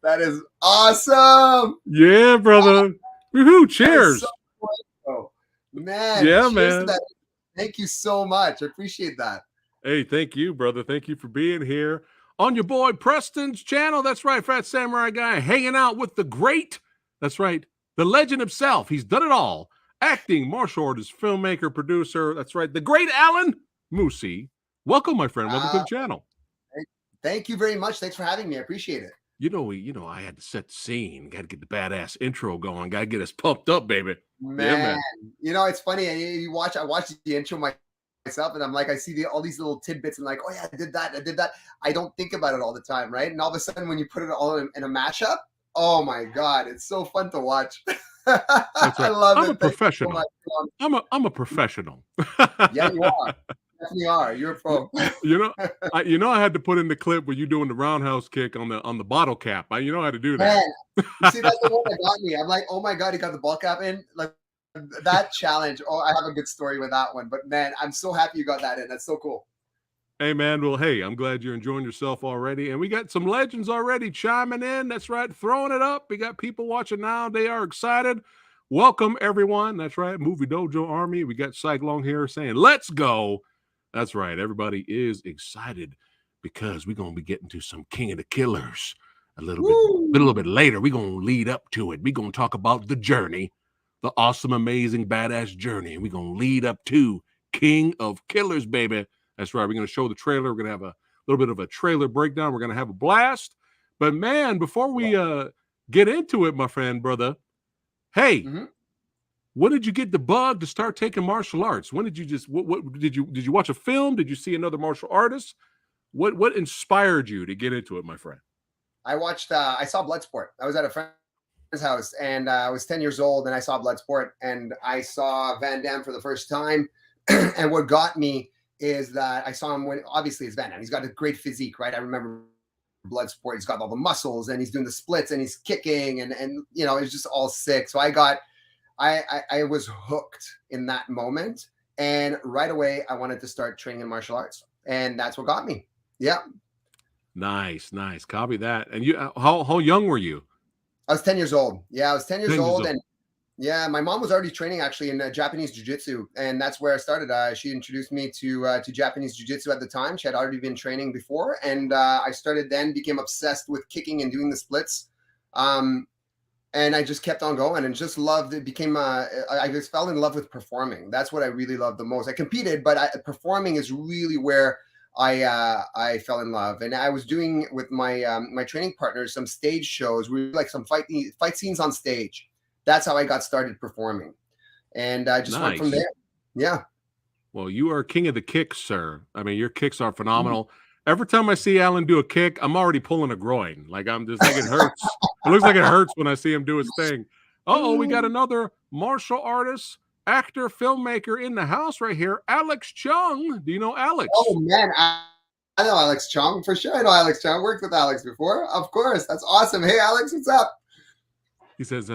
That is awesome. Yeah, brother. Woohoo! Cheers. So cool. Man, yeah, cheers man. to that. Thank you so much. I appreciate that. Hey, thank you, brother. Thank you for being here on your boy Preston's channel. That's right, Phat Samurai Guy, hanging out with the great. That's right, the legend himself. He's done it all: acting, martial artist, filmmaker, producer. That's right, the great Alain Moussi. Welcome, my friend. Welcome to the channel. Thank you very much. Thanks for having me. I appreciate it. I had to set the scene. Got to get the badass intro going. Got to get us pumped up, baby. Man, yeah, man. It's funny. I watched the intro myself, and I'm like, I see all these little tidbits, and like, oh yeah, I did that. I don't think about it all the time, right? And all of a sudden, when you put it all in a mashup, oh my god, it's so fun to watch. That's right. I love it. I'm a professional. I'm a professional. Yeah, you are. Definitely are. You're a pro. I had to put in the clip where you doing the roundhouse kick on the bottle cap. I had to do that. Man, you see, that's the one that got me. I'm like, oh my god, he got the ball cap in. Like that challenge. Oh, I have a good story with that one. But man, I'm so happy you got that in. That's so cool. Hey man, well, hey, I'm glad you're enjoying yourself already. And we got some legends already chiming in. That's right, throwing it up. We got people watching now. They are excited. Welcome everyone. That's right, Movie Dojo Army. We got Psych Long here saying, let's go. That's right. Everybody is excited because we're going to be getting to some King of the Killers a little bit later. We're going to lead up to it. We're going to talk about the journey, the awesome, amazing, badass journey. And we're going to lead up to King of Killers, baby. That's right. We're going to show the trailer. We're going to have a little bit of a trailer breakdown. We're going to have a blast. But man, before we get into it, my friend, brother, hey, when did you get the bug to start taking martial arts? When did you what did you watch a film? Did you see another martial artist? What inspired you to get into it, my friend? I saw Bloodsport. I was at a friend's house, and I was 10 years old, and I saw Bloodsport, and I saw Van Damme for the first time. And what got me is that I saw him when, obviously it's Van Damme. He's got a great physique, right? I remember Bloodsport. He's got all the muscles, and he's doing the splits, and he's kicking, and it's just all sick. So I was hooked in that moment, and right away I wanted to start training in martial arts, and that's what got me. Yeah. Nice. Copy that. And you, how young were you? I was 10 years old. Yeah, I was 10 years old, and yeah, my mom was already training actually in Japanese jiu-jitsu, and that's where I started. She introduced me to Japanese jiu-jitsu at the time. She had already been training before, and I started then, became obsessed with kicking and doing the splits. And I just kept on going and just loved it. I just fell in love with performing. That's what I really loved the most. I competed, but performing is really where I fell in love. And I was doing with my my training partners some stage shows. We like some fight scenes on stage. That's how I got started performing, and I just went from there. Yeah. Well, you are king of the kicks, sir. I mean, your kicks are phenomenal. Every time I see Alain do a kick, I'm already pulling a groin. Like I'm just like, it hurts. It looks like it hurts when I see him do his thing. We got another martial artist, actor, filmmaker in the house right here. Alex Chung. Do you know Alex? Oh man, I know Alex Chung for sure. I know Alex Chung. Worked with Alex before, of course. That's awesome. Hey, Alex, what's up? He says,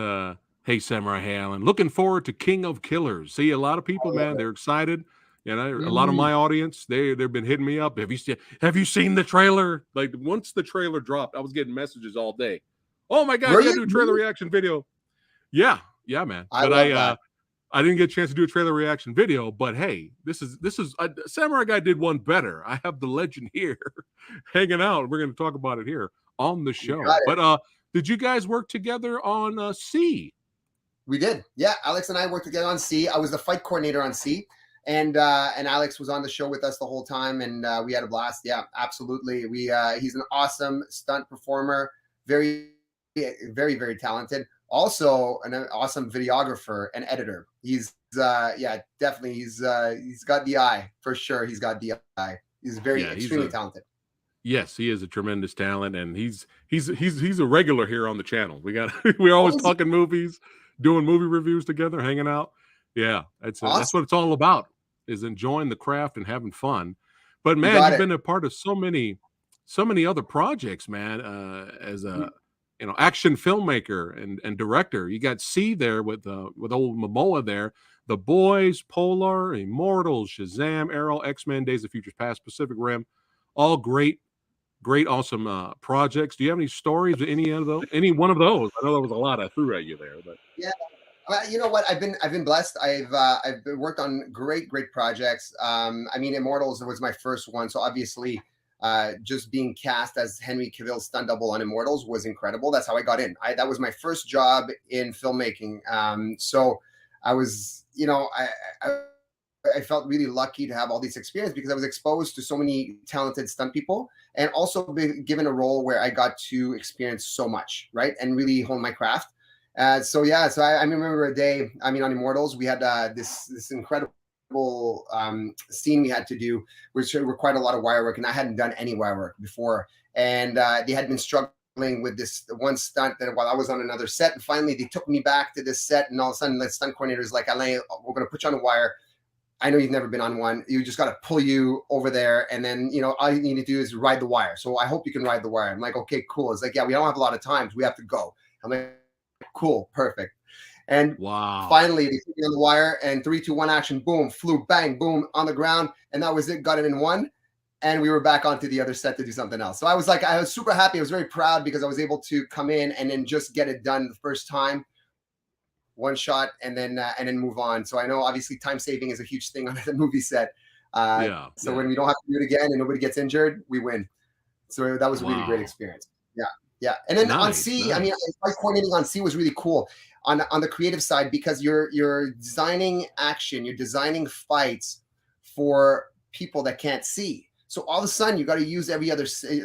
"Hey, Samurai, hey, Alain. Looking forward to King of Killers." See, a lot of people, man, they're excited. A lot of my audience, they've been hitting me up. Have you seen the trailer? Like once the trailer dropped, I was getting messages all day. Oh my god, you gotta do a trailer reaction video. Yeah, man. I didn't get a chance to do a trailer reaction video, but hey, this is Samurai Guy did one better. I have the legend here hanging out. We're going to talk about it here on the show. But did you guys work together on C? We did. Yeah, Alex and I worked together on C. I was the fight coordinator on C. And Alex was on the show with us the whole time, and we had a blast. Yeah, absolutely. He's an awesome stunt performer, very, very, very talented. Also, an awesome videographer and editor. He's definitely. He's got the eye for sure. He's got the eye. He's extremely talented. Yes, he is a tremendous talent, and he's a regular here on the channel. We're always talking movies, doing movie reviews together, hanging out. Yeah, that's what it's all about, is enjoying the craft and having fun. But man, you've been a part of so many other projects, man. As a action filmmaker and director, you got C there with old Momoa there. The Boys, Polar, Immortals, Shazam, Arrow, X-Men, Days of Futures Past, Pacific Rim, all great great, awesome projects. Do you have any stories of any one of those? I know there was a lot I threw at you there, but Yeah. Well, you know what? I've been blessed. I've worked on great projects. I mean, Immortals was my first one, so obviously, just being cast as Henry Cavill's stunt double on Immortals was incredible. That's how I got in. That was my first job in filmmaking. So I was, I felt really lucky to have all this experience because I was exposed to so many talented stunt people, and also been given a role where I got to experience so much, right, and really hone my craft. So I remember a day. I mean, on Immortals, we had this incredible scene we had to do, which required a lot of wire work, and I hadn't done any wire work before. And they had been struggling with this one stunt that while I was on another set, and finally they took me back to this set, and all of a sudden the stunt coordinator is like, Alain, we're going to put you on a wire. I know you've never been on one. You just got to pull you over there. And then, all you need to do is ride the wire. So I hope you can ride the wire. I'm like, okay, cool. It's like, yeah, we don't have a lot of time. So we have to go. I'm like, cool, perfect. And wow. Finally, they put me on the wire, and 3, 2, 1, action, boom, flew, bang, boom, on the ground. And that was it. Got it in one. And we were back onto the other set to do something else. So I was super happy. I was very proud because I was able to come in and then just get it done the first time. One shot and then move on. So I know obviously time saving is a huge thing on the movie set. So when we don't have to do it again and nobody gets injured, we win. So that was a really great experience. Yeah. And then on C, I mean, coordinating on C was really cool on the creative side because you're designing action, you're designing fights for people that can't see. So all of a sudden you got to use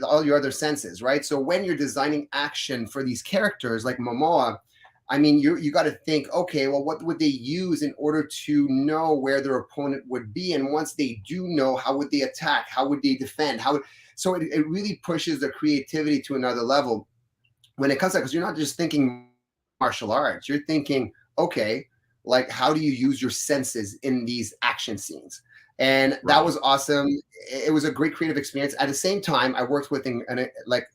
all your other senses, right? So when you're designing action for these characters like Momoa, I mean, you got to think, okay, well, what would they use in order to know where their opponent would be? And once they do know, how would they attack? How would they defend? So it really pushes the creativity to another level when it comes to that, because you're not just thinking martial arts. You're thinking, okay, like how do you use your senses in these action scenes? And that was awesome. It was a great creative experience. At the same time, I worked with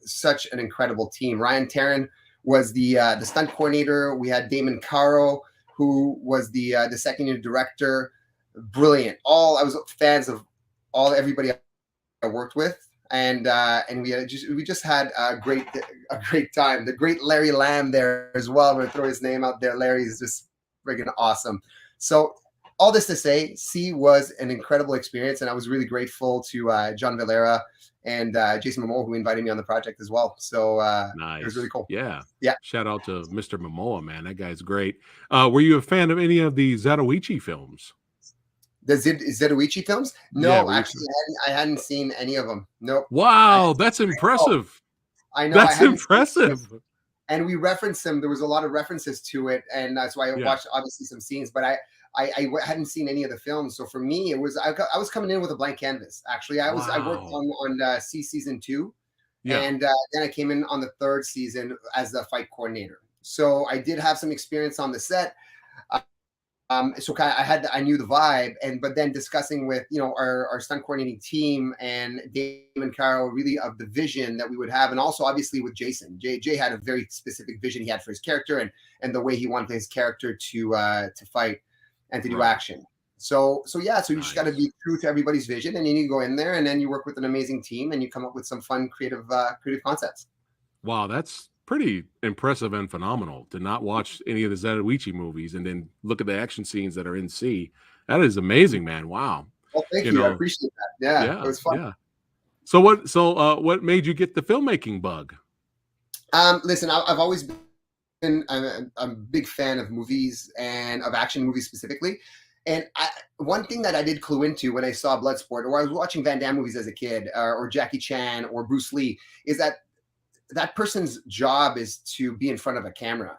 such an incredible team. Ryan Taryn was the stunt coordinator. We had Damon Caro, who was the second year director. Brilliant. I was fans of everybody I worked with, and we just had a great time. The great Larry Lamb there as well. I'm gonna throw his name out there. Larry is just friggin' awesome. So all this to say, C was an incredible experience, and I was really grateful to John Valera and Jason Momoa, who invited me on the project as well. So nice. It was really cool. Yeah. Shout out to Mr. Momoa, man. That guy's great. Were you a fan of any of the Zatoichi films? The Zatoichi films? No, actually, I hadn't seen any of them. Nope. Wow, that's impressive. I know. That's impressive. And we referenced them. There was a lot of references to it, and that's why I watched obviously some scenes. But I hadn't seen any of the films, so for me, it was I was coming in with a blank canvas. Actually, I worked on C season 2, and then I came in on the 3rd season as the fight coordinator. So I did have some experience on the set. So I knew the vibe, but then discussing with our stunt coordinating team and Damon Caro, really of the vision that we would have, and also obviously with Jason. Jay had a very specific vision he had for his character and the way he wanted his character to fight and to do action. So you just got to be true to everybody's vision, and you need to go in there, and then you work with an amazing team, and you come up with some fun, creative concepts. Wow, that's pretty impressive and phenomenal to not watch any of the Zatoichi movies and then look at the action scenes that are in C. That is amazing, man. Wow. Well, thank you. I appreciate that. Yeah, it was fun. Yeah. So what made you get the filmmaking bug? Listen, I've always been I'm a big fan of movies and of action movies specifically. And one thing that I did clue into when I saw Bloodsport, or I was watching Van Damme movies as a kid, or Jackie Chan or Bruce Lee, is that person's job is to be in front of a camera.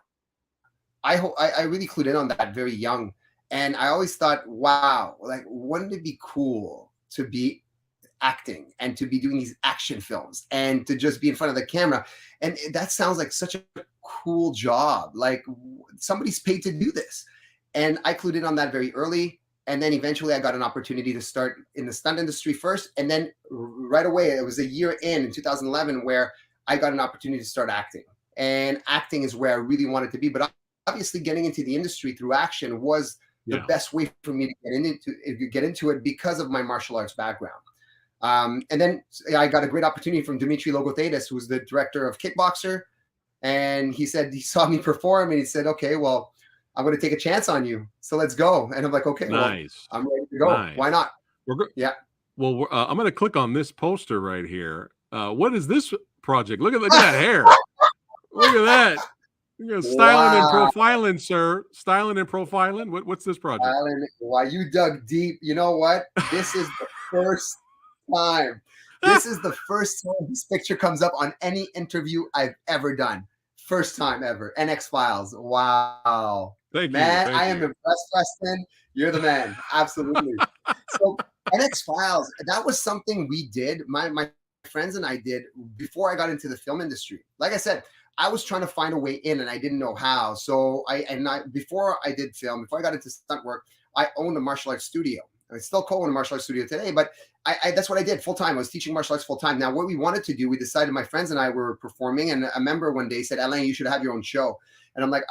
I really clued in on that very young. And I always thought, wow, like, wouldn't it be cool to be acting and to be doing these action films and to just be in front of the camera? And that sounds like such a cool job. Like, somebody's paid to do this. And I clued in on that very early. And then eventually I got an opportunity to start in the stunt industry first. And then right away, it was a year in 2011, where I got an opportunity to start acting. And acting is where I really wanted to be. But obviously getting into the industry through action was the best way for me to get into it because of my martial arts background. And then I got a great opportunity from Dimitri Logothetis, who's the director of Kickboxer. And he said, he saw me perform and he said, okay, well, I'm going to take a chance on you. So let's go. And I'm like, okay, Nice. well, I'm ready to go. Nice. Why not? Yeah. Well, I'm going to click on this poster right here. What is this project? Look at that hair. Look at that. Styling and profiling, sir. Styling and profiling. What's this project? Why you dug deep. You know what? This is the first time. This is the first time this picture comes up on any interview I've ever done. First time ever. NX Files. Wow. Thank man, you. I am impressed, Preston. You're the man. Absolutely. So NX Files, that was something we did. My friends and I did before I got into the film industry. Like I said, I was trying to find a way in and I didn't know how. So before I did film, before I got into stunt work, I owned a martial arts studio. I still co-own a martial arts studio today, but that's what I did full time. I was teaching martial arts full time. Now, what we wanted to do, we decided, my friends and I were performing, and a member one day said, Alain, you should have your own show. And I'm like,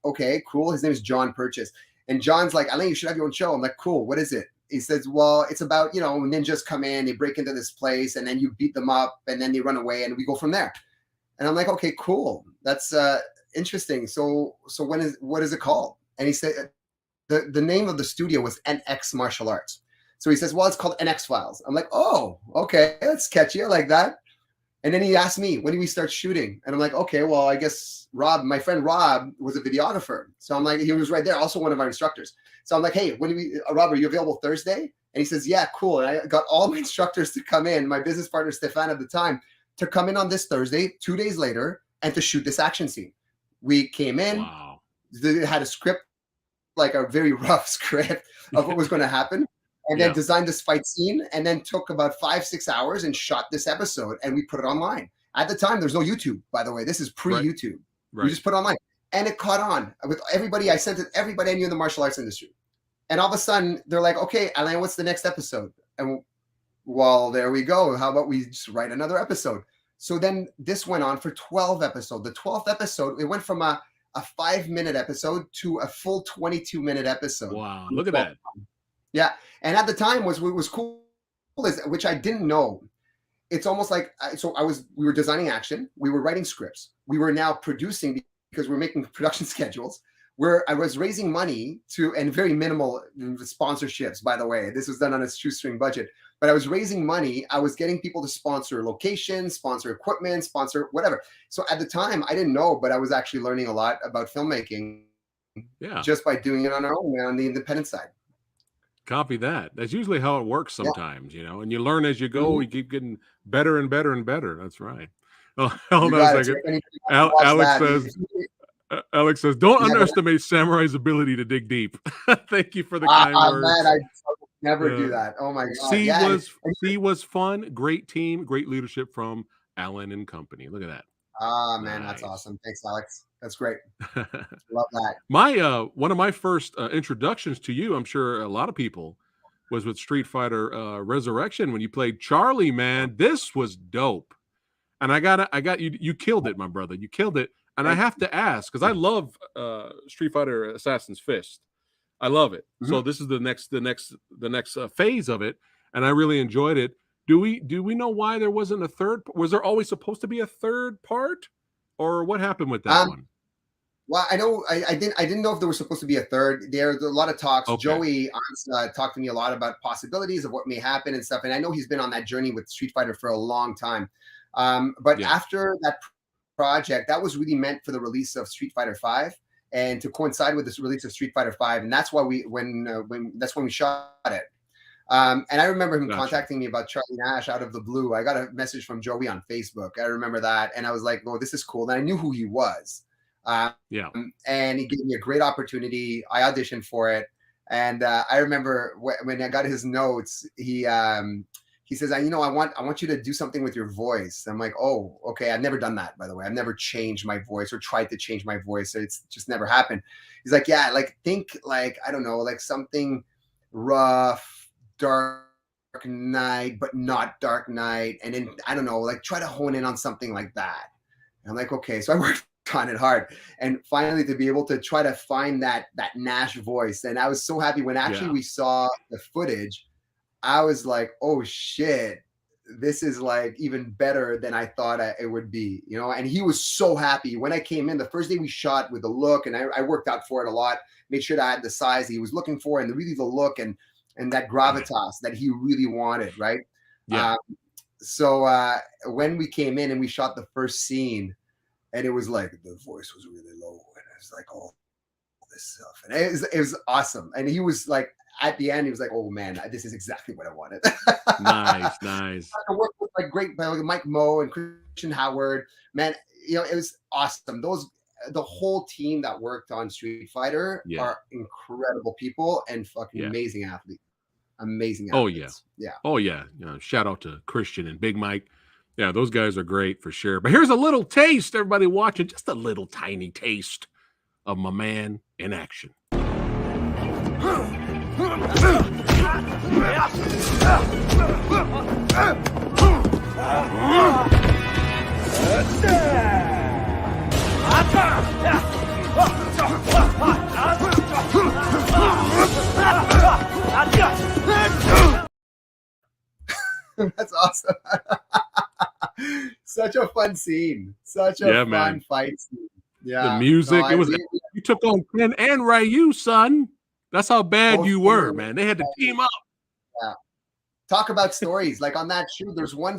okay, cool. His name is John Purchase. And John's like, Alain, you should have your own show. I'm like, cool. What is it? He says, well, it's about, ninjas come in, they break into this place, and then you beat them up, and then they run away, and we go from there. And I'm like, okay, cool. That's interesting. So what is it called? And he said, the name of the studio was NX Martial Arts. So he says, well, it's called NX Files. I'm like, oh, okay, that's catchy. I like that. And then he asked me, when do we start shooting? And I'm like, okay, well, I guess my friend Rob was a videographer. So I'm like, he was right there, also one of our instructors. So I'm like, hey, Rob, are you available Thursday? And he says, yeah, cool. And I got all my instructors to come in, my business partner, Stefan, at the time, to come in on this Thursday, 2 days later, and to shoot this action scene. We came in, wow. They had a script, like a very rough script of what was going to happen, and then designed this fight scene, and then took about 5-6 hours and shot this episode, and we put it online. At the time, there's no YouTube, by the way. This is pre-YouTube. Right. We just put it online, and it caught on with everybody. I sent it to everybody I knew in the martial arts industry, and all of a sudden, they're like, okay, Alain, what's the next episode? And well, there we go. How about we just write another episode? So then this went on for 12 episodes. The 12th episode, it went from a 5-minute episode to a full 22-minute episode. Wow, look at that. Yeah, and at the time what was cool, which I didn't know. It's almost like we were designing action, we were writing scripts, we were now producing because we're making production schedules. Where I was raising money and very minimal sponsorships, by the way. This was done on a shoestring budget. But I was raising money. I was getting people to sponsor locations, sponsor equipment, sponsor whatever. So at the time, I didn't know, but I was actually learning a lot about filmmaking just by doing it on our own, on the independent side. Copy that. That's usually how it works sometimes, and you learn as you go. You keep getting better and better and better. That's right. Oh, hold on a second. Alex says, don't underestimate Samurai's ability to dig deep. Thank you for the kind words. Man, I never do that. Oh my God. C was fun. Great team, great leadership from Alain and company. Look at that. Man, nice. That's awesome. Thanks, Alex. That's great. Love that. One of my first introductions to you, I'm sure a lot of people, was with Street Fighter Resurrection when you played Charlie, man. This was dope. And I got you. You killed it, my brother. You killed it. And I have to ask, because I love Street Fighter Assassin's Fist. I love it. So this is the next phase of it, and I really enjoyed it. Do we know why there wasn't a third? Was there always supposed to be a third part, or what happened with that one? Well, I know I didn't know if there was supposed to be a third. There's a lot of talks. Okay. Joey talked to me a lot about possibilities of what may happen and stuff, and I know he's been on that journey with Street Fighter for a long time. But after that project, that was really meant for the release of Street Fighter 5 and to coincide with this release of Street Fighter 5, and that's why that's when we shot it. And I remember him contacting me about Charlie Nash out of the blue. I got a message from Joey on Facebook. I remember that, and I was like, "Oh, this is cool." And I knew who he was. And he gave me a great opportunity. I auditioned for it, and I remember when I got his notes, he says, I want you to do something with your voice. I'm like, oh, okay. I've never done that, by the way. I've never changed my voice or tried to change my voice. So it's just never happened. He's like, yeah, think I don't know, like something rough, dark Knight, but not Dark Knight. And then, I don't know, try to hone in on something like that. And I'm like, okay. So I worked on it hard. And finally to be able to try to find that Nash voice. And I was so happy when actually we saw the footage. I was like, oh shit, this is like even better than I thought it would be, you know. And he was so happy when I came in the first day we shot with the look, and I worked out for it a lot, made sure that I had the size he was looking for, and really the look and that gravitas that he really wanted, right? Yeah. So when we came in and we shot the first scene, and it was like the voice was really low, and it was like all this stuff, and it was awesome. And he was like, at the end, he was like, "Oh man, this is exactly what I wanted." Nice, nice. I worked with like great like Mike Moe and Christian Howard, man. You know, it was awesome. The whole team that worked on Street Fighter are incredible people and fucking amazing athletes. Amazing athletes. Yeah. Oh yeah. You know, shout out to Christian and Big Mike. Yeah, those guys are great for sure. But here's a little taste, everybody watching, just a little tiny taste of my man in action. That's awesome. Such a fun scene. Such a fun fight scene. Yeah. The music. No, you took on Ken and Ryu, son. That's how bad you were, man. They had to team up. Yeah. Talk about stories. Like on that shoot, there's one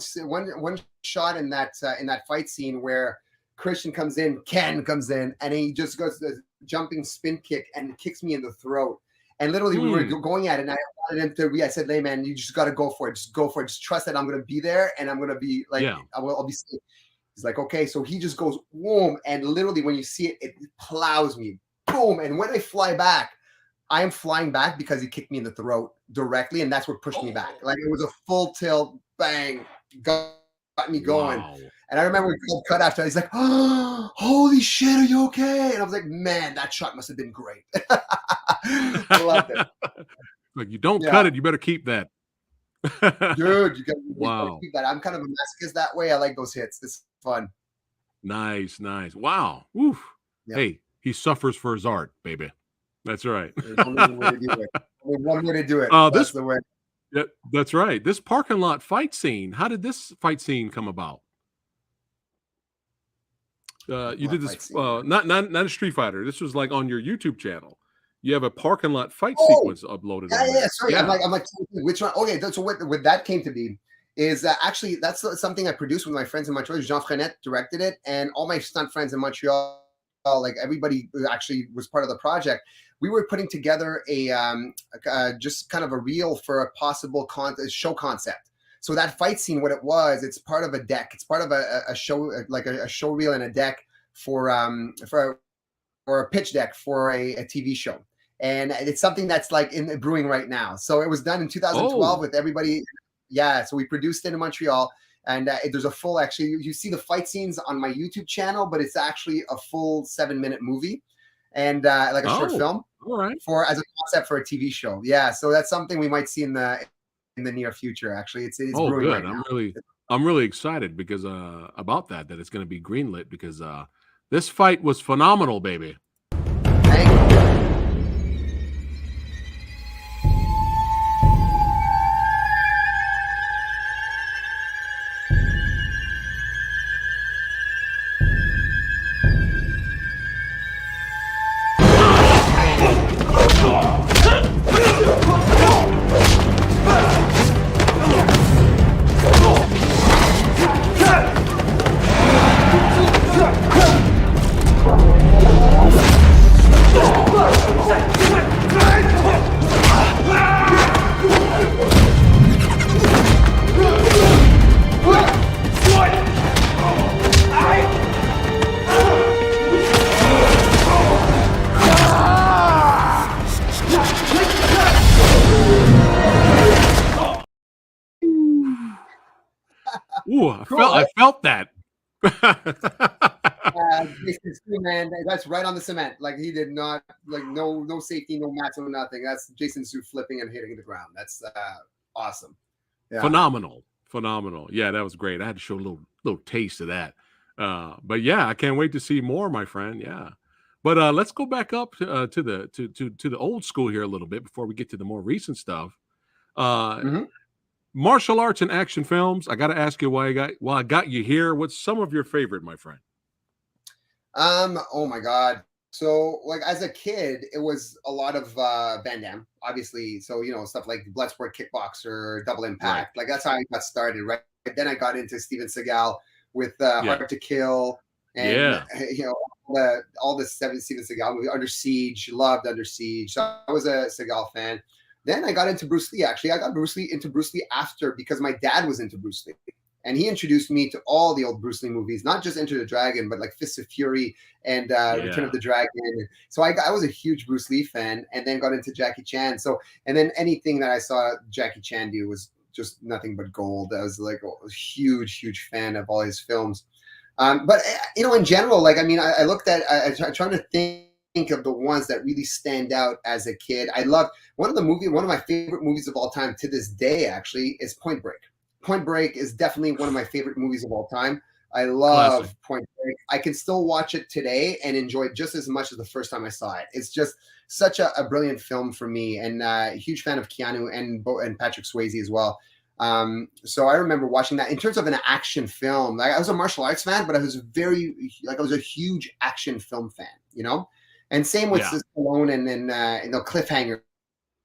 shot in that fight scene where Christian comes in, Ken comes in, and he just goes the jumping spin kick and kicks me in the throat. And literally we were going at it, and I wanted him to I said, "Hey man, you just gotta go for it. Just go for it. Just trust that I'm gonna be there and I'm gonna be like I'll be safe." He's like, "Okay." So he just goes boom, and literally when you see it, it plows me. Boom. And when I fly back, I am flying back because he kicked me in the throat directly, and that's what pushed me back. Like it was a full tilt, bang, got me going. Wow. And I remember we cut after. He's like, "Oh, holy shit, are you okay?" And I was like, "Man, that shot must have been great." I loved it. Like, you don't cut it, you better keep that. Dude, you gotta keep that. I'm kind of a masochist that way. I like those hits. It's fun. Nice, nice. Wow. Oof. Yeah. Hey, he suffers for his art, baby. That's right. There's only one way to do it. Only one way to do it. That's the way. Yeah, that's right. This parking lot fight scene. How did this fight scene come about? You did this not a Street Fighter. This was like on your YouTube channel. You have a parking lot fight sequence uploaded. Yeah. Sorry, I'm like, which one? Okay, so what that came to be is actually that's something I produced with my friends in Montreal. Jean Frenette directed it, and all my stunt friends in Montreal, like everybody who actually was part of the project. We were putting together a just kind of a reel for a possible show concept. So that fight scene, what it was, it's part of a deck. It's part of a show, like a show reel and a deck for a pitch deck for a TV show. And it's something that's like in the brewing right now. So it was done in 2012 with everybody. Yeah. So we produced it in Montreal, and there's a full, actually, you see the fight scenes on my YouTube channel, but it's actually a full 7-minute movie and like a short film as a concept for a TV show. Yeah. So that's something we might see in the near future. Actually, it's brewing right now. I'm really excited because about that it's going to be greenlit because this fight was phenomenal, baby. Thank you. Ooh, I felt that. Jason Su, man, that's right on the cement. Like he did not, like no safety, no mats, no nothing. That's Jason Su flipping and hitting the ground. That's awesome. Yeah. Phenomenal. Yeah, that was great. I had to show a little taste of that. But yeah, I can't wait to see more, my friend. Yeah. But let's go back up to the old school here a little bit before we get to the more recent stuff. martial arts and action films. I got to ask you why I got you here. What's some of your favorite, my friend? Oh my God. So like as a kid, it was a lot of Van Damme, obviously. So stuff like Bloodsport, Kickboxer, Double Impact. Right. Like that's how I got started, right? Then I got into Steven Seagal with Yeah. Hard to Kill, and Yeah. all the seven Steven Seagal movies. Under Siege, loved Under Siege. So I was a Seagal fan. Then I got into Bruce Lee. Actually, I got into Bruce Lee after, because my dad was into Bruce Lee. And he introduced me to all the old Bruce Lee movies, not just Enter the Dragon, but like Fists of Fury and Return of the Dragon. So I was a huge Bruce Lee fan, and then got into Jackie Chan. So, and then anything that I saw Jackie Chan do was just nothing but gold. I was like a huge, huge fan of all his films. But in general, like, I mean, I looked at, I'm trying to think of the ones that really stand out as a kid. I love one of my favorite movies of all time to this day, actually, is Point Break. Point Break is definitely one of my favorite movies of all time. I love Classic. Point Break. I can still watch it today and enjoy it just as much as the first time I saw it. It's just such a brilliant film for me, and a huge fan of Keanu and Patrick Swayze as well. So I remember watching that. In terms of an action film, like, I was a martial arts fan, but I was I was a huge action film fan, And same with Stallone and Cliffhanger.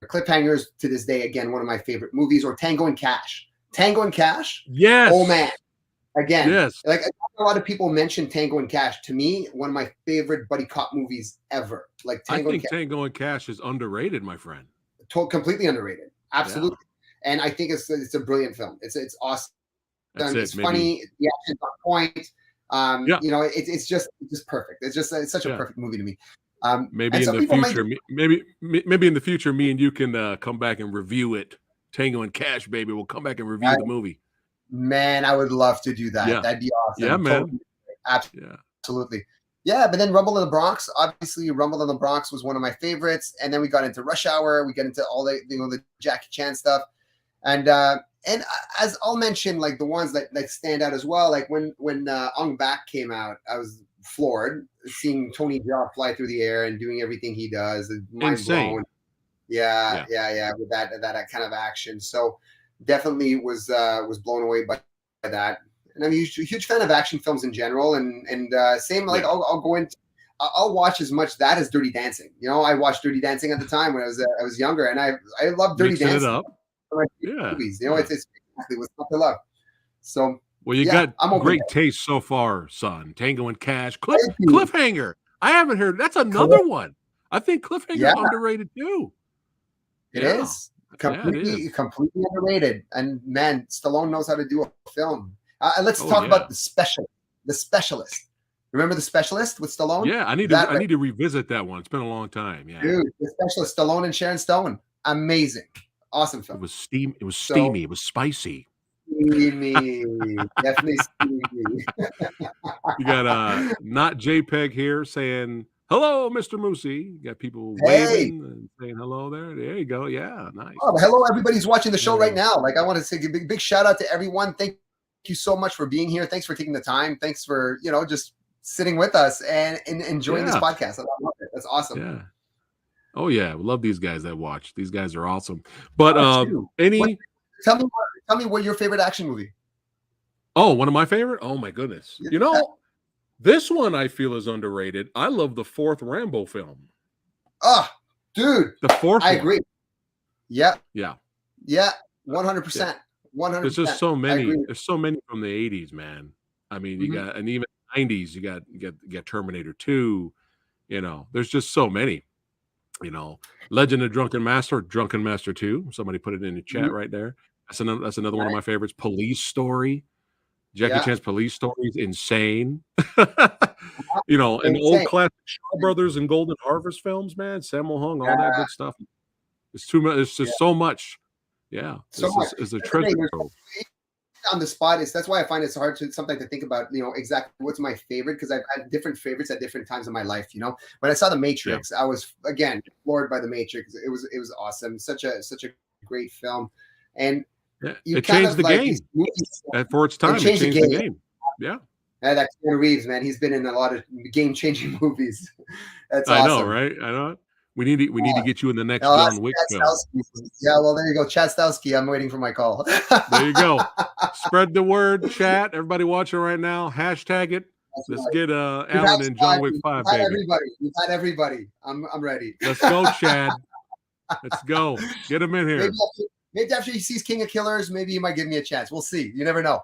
Cliffhangers to this day, again, one of my favorite movies. Or Tango and Cash. Tango and Cash? Yes. Oh, man. Again. Yes. Like, a lot of people mention Tango and Cash. To me, one of my favorite buddy cop movies ever. Like Tango and Cash is underrated, my friend. Completely underrated. Absolutely. Yeah. And I think it's a brilliant film. It's awesome. It's funny. The action's on point. It's just perfect. It's such a perfect movie to me. Maybe in the future, me and you can come back and review it. Tango and Cash, baby. We'll come back and review the movie. Man, I would love to do that. Yeah. That'd be awesome. Yeah, man. Absolutely. Yeah, but then Rumble in the Bronx. Obviously, Rumble in the Bronx was one of my favorites. And then we got into Rush Hour. We got into all the Jackie Chan stuff. And as I'll mention, like, the ones that stand out as well. Like when Ong Bak came out, I was floored seeing Tony Jaa fly through the air and doing everything he does. Mind blown. Yeah, with that kind of action. So definitely was blown away by that. And I'm a huge fan of action films in general. And same, like, I'll watch as much that as Dirty Dancing. I watched Dirty Dancing at the time when I was younger, and I love Dirty Dancing. It up. Movies. It's exactly what's not to love. So well, you got great taste so far, son. Tango and Cash, Cliffhanger. I haven't heard. That's another one. I think Cliffhanger underrated too. It is completely underrated. And man, Stallone knows how to do a film. Let's talk about The Specialist. Remember The Specialist with Stallone? Yeah, I need to revisit that one. It's been a long time. Yeah, dude, The Specialist, Stallone and Sharon Stone, amazing, awesome film. It was steamy. It was spicy. Steamy, definitely steamy. You got not JPEG here saying hello, Mr. Moussi. You got people waving and saying hello there. There you go. Yeah, nice. Oh, hello, everybody's watching the show right now. Like, I want to say a big shout out to everyone. Thank you so much for being here. Thanks for taking the time. Thanks for just sitting with us and enjoying this podcast. I love it. That's awesome. Yeah. Oh yeah, we love these guys that watch. These guys are awesome. But tell me what your favorite action movie. Oh, one of my favorite? Oh my goodness. This one I feel is underrated. I love the fourth Rambo film. Oh, dude. The fourth I agree. Yeah. Yeah. Yeah. 100%. 100%. There's just so many. There's so many from the 80s, man. I mean, you got, and even 90s, you got Terminator 2. There's just so many. Legend of Drunken Master 2. Somebody put it in the chat right there. That's another one of my favorites. Police Story. Jackie Chan's Police Story is insane. And old classic Shaw Brothers and Golden Harvest films, man. Sammo Hung, all that good stuff. It's too much. It's just so much. Yeah, it's a treasure trove. On the spot that's why I find it's hard to think about, exactly what's my favorite, because I've had different favorites at different times in my life. When I saw The Matrix, I was again floored by The Matrix. It was awesome. Such a great film, and it changed the game. For its time, it changed the game. Yeah. That Keanu Reeves, man, he's been in a lot of game-changing movies. That's awesome. I know, right? I know. We need to get you in the next No, John Wick film. Yeah, well, there you go. Chastowski, I'm waiting for my call. There you go. Spread the word, chat. Everybody watching right now, hashtag it. Let's get Alan and John Wick 5, baby. We've had everybody. I'm ready. Let's go, Chad. Let's go. Get him in here. Maybe after he sees King of Killers, maybe he might give me a chance. We'll see. You never know.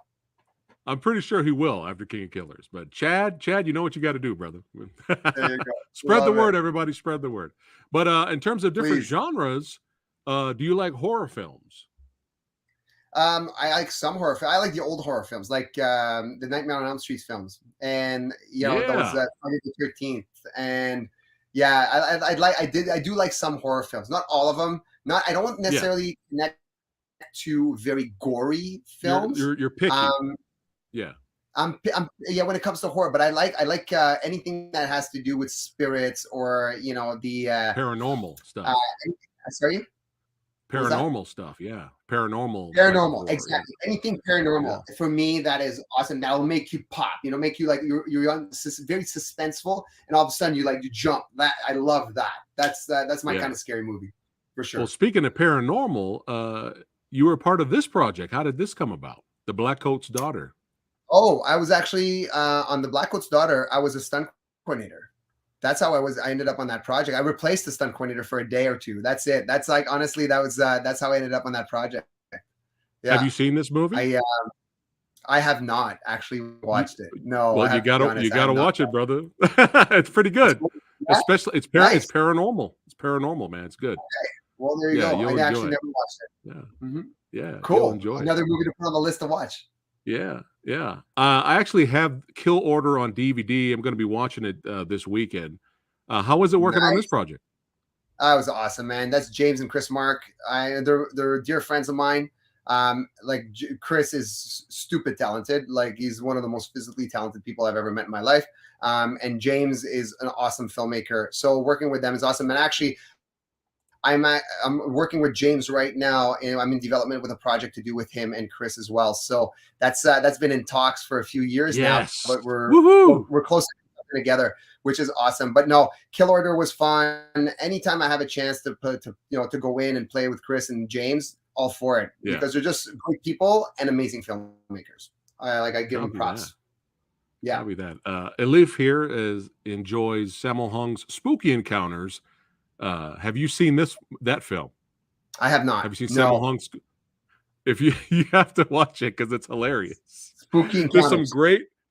I'm pretty sure he will after King of Killers. But Chad, you know what you got to do, brother. There you go. Spread the word, everybody. Spread the word. But in terms of different genres, do you like horror films? I like some horror films. I like the old horror films, like the Nightmare on Elm Street films, and those Friday the 13th, and I do like some horror films. Not all of them. I don't necessarily connect to very gory films. You're picky. When it comes to horror, but I like anything that has to do with spirits or the paranormal stuff. Sorry. Paranormal stuff, yeah. Paranormal, exactly. Yeah. Anything paranormal for me, that is awesome. That'll make you pop. Make you like you're very suspenseful, and all of a sudden you jump. That I love that. That's my kind of scary movie, for sure. Well, speaking of paranormal, you were part of this project. How did this come about? The Black Coat's Daughter. Oh, I was actually on the Black Coat's Daughter. I was a stunt coordinator. That's how I ended up on that project. I replaced the stunt coordinator for a day or two. That's it. That's honestly, that's how I ended up on that project. Yeah. Have you seen this movie? I have not actually watched it. No. Well, you gotta watch it, brother. It's pretty good. Yeah? Especially it's paranormal. It's paranormal, man. It's good. Okay. Well, there you go. I actually never watched it. Yeah. Mm-hmm. Yeah. Cool. Another movie to put on the list to watch. Yeah. I actually have Kill Order on DVD. I'm going to be watching it this weekend. How was it working on this project? It was awesome, man. That's James and Chris Mark. They're dear friends of mine. Chris is stupid talented. He's one of the most physically talented people I've ever met in my life. And James is an awesome filmmaker. So working with them is awesome. And actually, I'm working with James right now, and I'm in development with a project to do with him and Chris as well. So that's been in talks for a few years now, but we're close together, which is awesome. But no, Kill Order was fun. Anytime I have a chance to go in and play with Chris and James, all for it, because they're just great people and amazing filmmakers. I give them props. Yeah, Copy that. Elif here enjoys Sammo Hung's Spooky Encounters. Have you seen that film? I have not. Have you seen Sammo Hung's? If you have to watch it because it's hilarious. Spooky Encounters.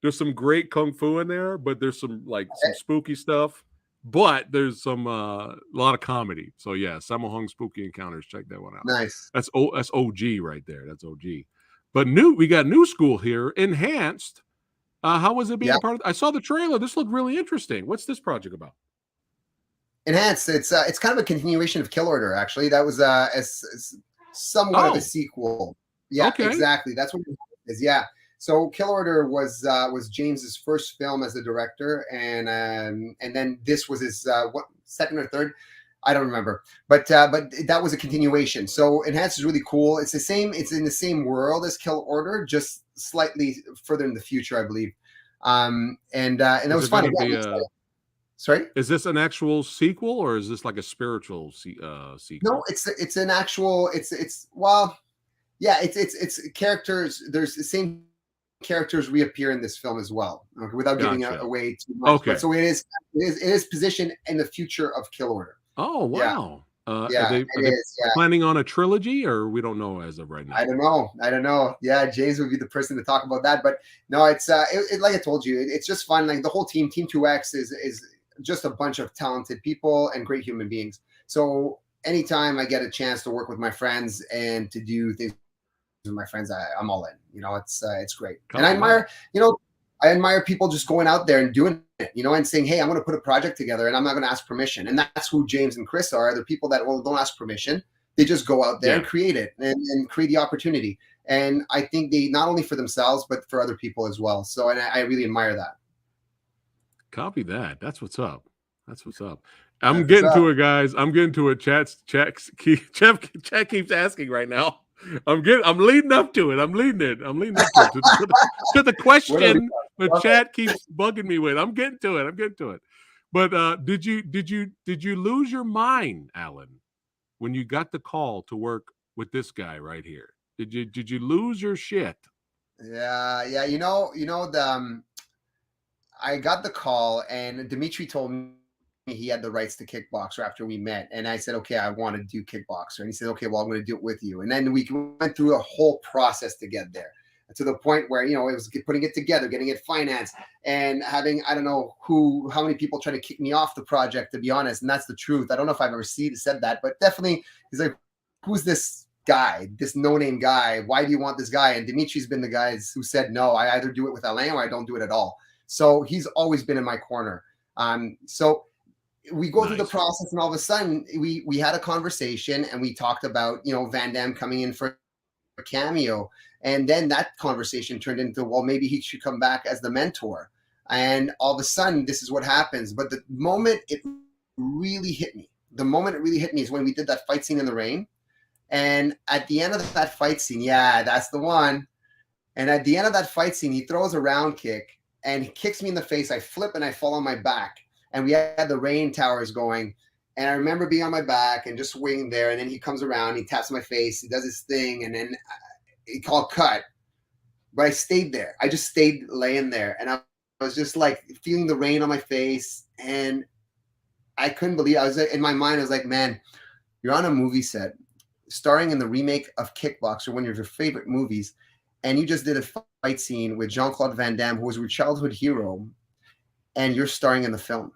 There's some great kung fu in there, but there's some some spooky stuff. But there's some a lot of comedy. So yeah, Sammo Hung Spooky Encounters. Check that one out. Nice. That's OG right there. That's OG. But we got new school here. Enhanced. How was it being a part of? I saw the trailer. This looked really interesting. What's this project about? Enhanced. It's kind of a continuation of Kill Order. Actually, that was somewhat of a sequel. Yeah, exactly. That's what it is. Yeah. So Kill Order was James's first film as a director, and then this was his second or third, I don't remember, but that was a continuation. So Enhanced is really cool. It's the same. It's in the same world as Kill Order, just slightly further in the future, I believe. And that was fun. Sorry, is this an actual sequel or is this like a spiritual sequel? No, it's an actual. It's characters. There's the same characters reappear in this film as well, without giving away too much. Okay. But so it is positioned in the future of Kill Order. Oh wow. Are they planning on a trilogy, or we don't know as of right now? I don't know. Yeah, James would be the person to talk about that. But no, it's like I told you, it's just fun. Like the whole team 2X is just a bunch of talented people and great human beings. So anytime I get a chance to work with my friends and to do things with my friends, I'm all in. It's great. And I admire people just going out there and doing it, and saying, hey, I'm going to put a project together and I'm not going to ask permission. And that's who James and Chris are. They're people that don't ask permission. They just go out there and create it and create the opportunity. And I think they, not only for themselves, but for other people as well. So, and I really admire that. Copy that. That's what's up. I'm getting to it, guys. I'm getting to it. Chat keeps asking right now. I'm leading up to it. I'm leading up to the question the chat keeps bugging me with. I'm getting to it. But did you lose your mind, Alan, when you got the call to work with this guy right here? Did you lose your shit? Yeah. I got the call, and Dimitri told me he had the rights to Kickboxer after we met, and I said, okay, I want to do Kickboxer, and he said, okay, well, I'm going to do it with you. And then we went through a whole process to get there, to the point where it was putting it together, getting it financed, and having, I don't know how many people try to kick me off the project, to be honest, and that's the truth. I don't know if I've ever said that, but definitely he's like, who's this guy, this no-name guy? Why do you want this guy? And Dimitri's been the guys who said, no, I either do it with Alain or I don't do it at all. So he's always been in my corner. So we go through the process, and all of a sudden we had a conversation, and we talked about, Van Damme coming in for a cameo. And then that conversation turned into, well, maybe he should come back as the mentor. And all of a sudden, this is what happens. But the moment it really hit me is when we did that fight scene in the rain. And at the end of that fight scene, yeah, that's the one. And at the end of that fight scene, he throws a round kick and he kicks me in the face. I flip and I fall on my back. And we had the rain towers going. And I remember being on my back and just waiting there. And then he comes around, he taps my face, he does his thing, and then he called cut. But I stayed there. I just stayed laying there. And I was just like feeling the rain on my face. And I couldn't believe it. I was in my mind, I was like, man, you're on a movie set starring in the remake of Kickboxer, one of your favorite movies, and you just did a fight scene with Jean-Claude Van Damme, who was your childhood hero, and you're starring in the film.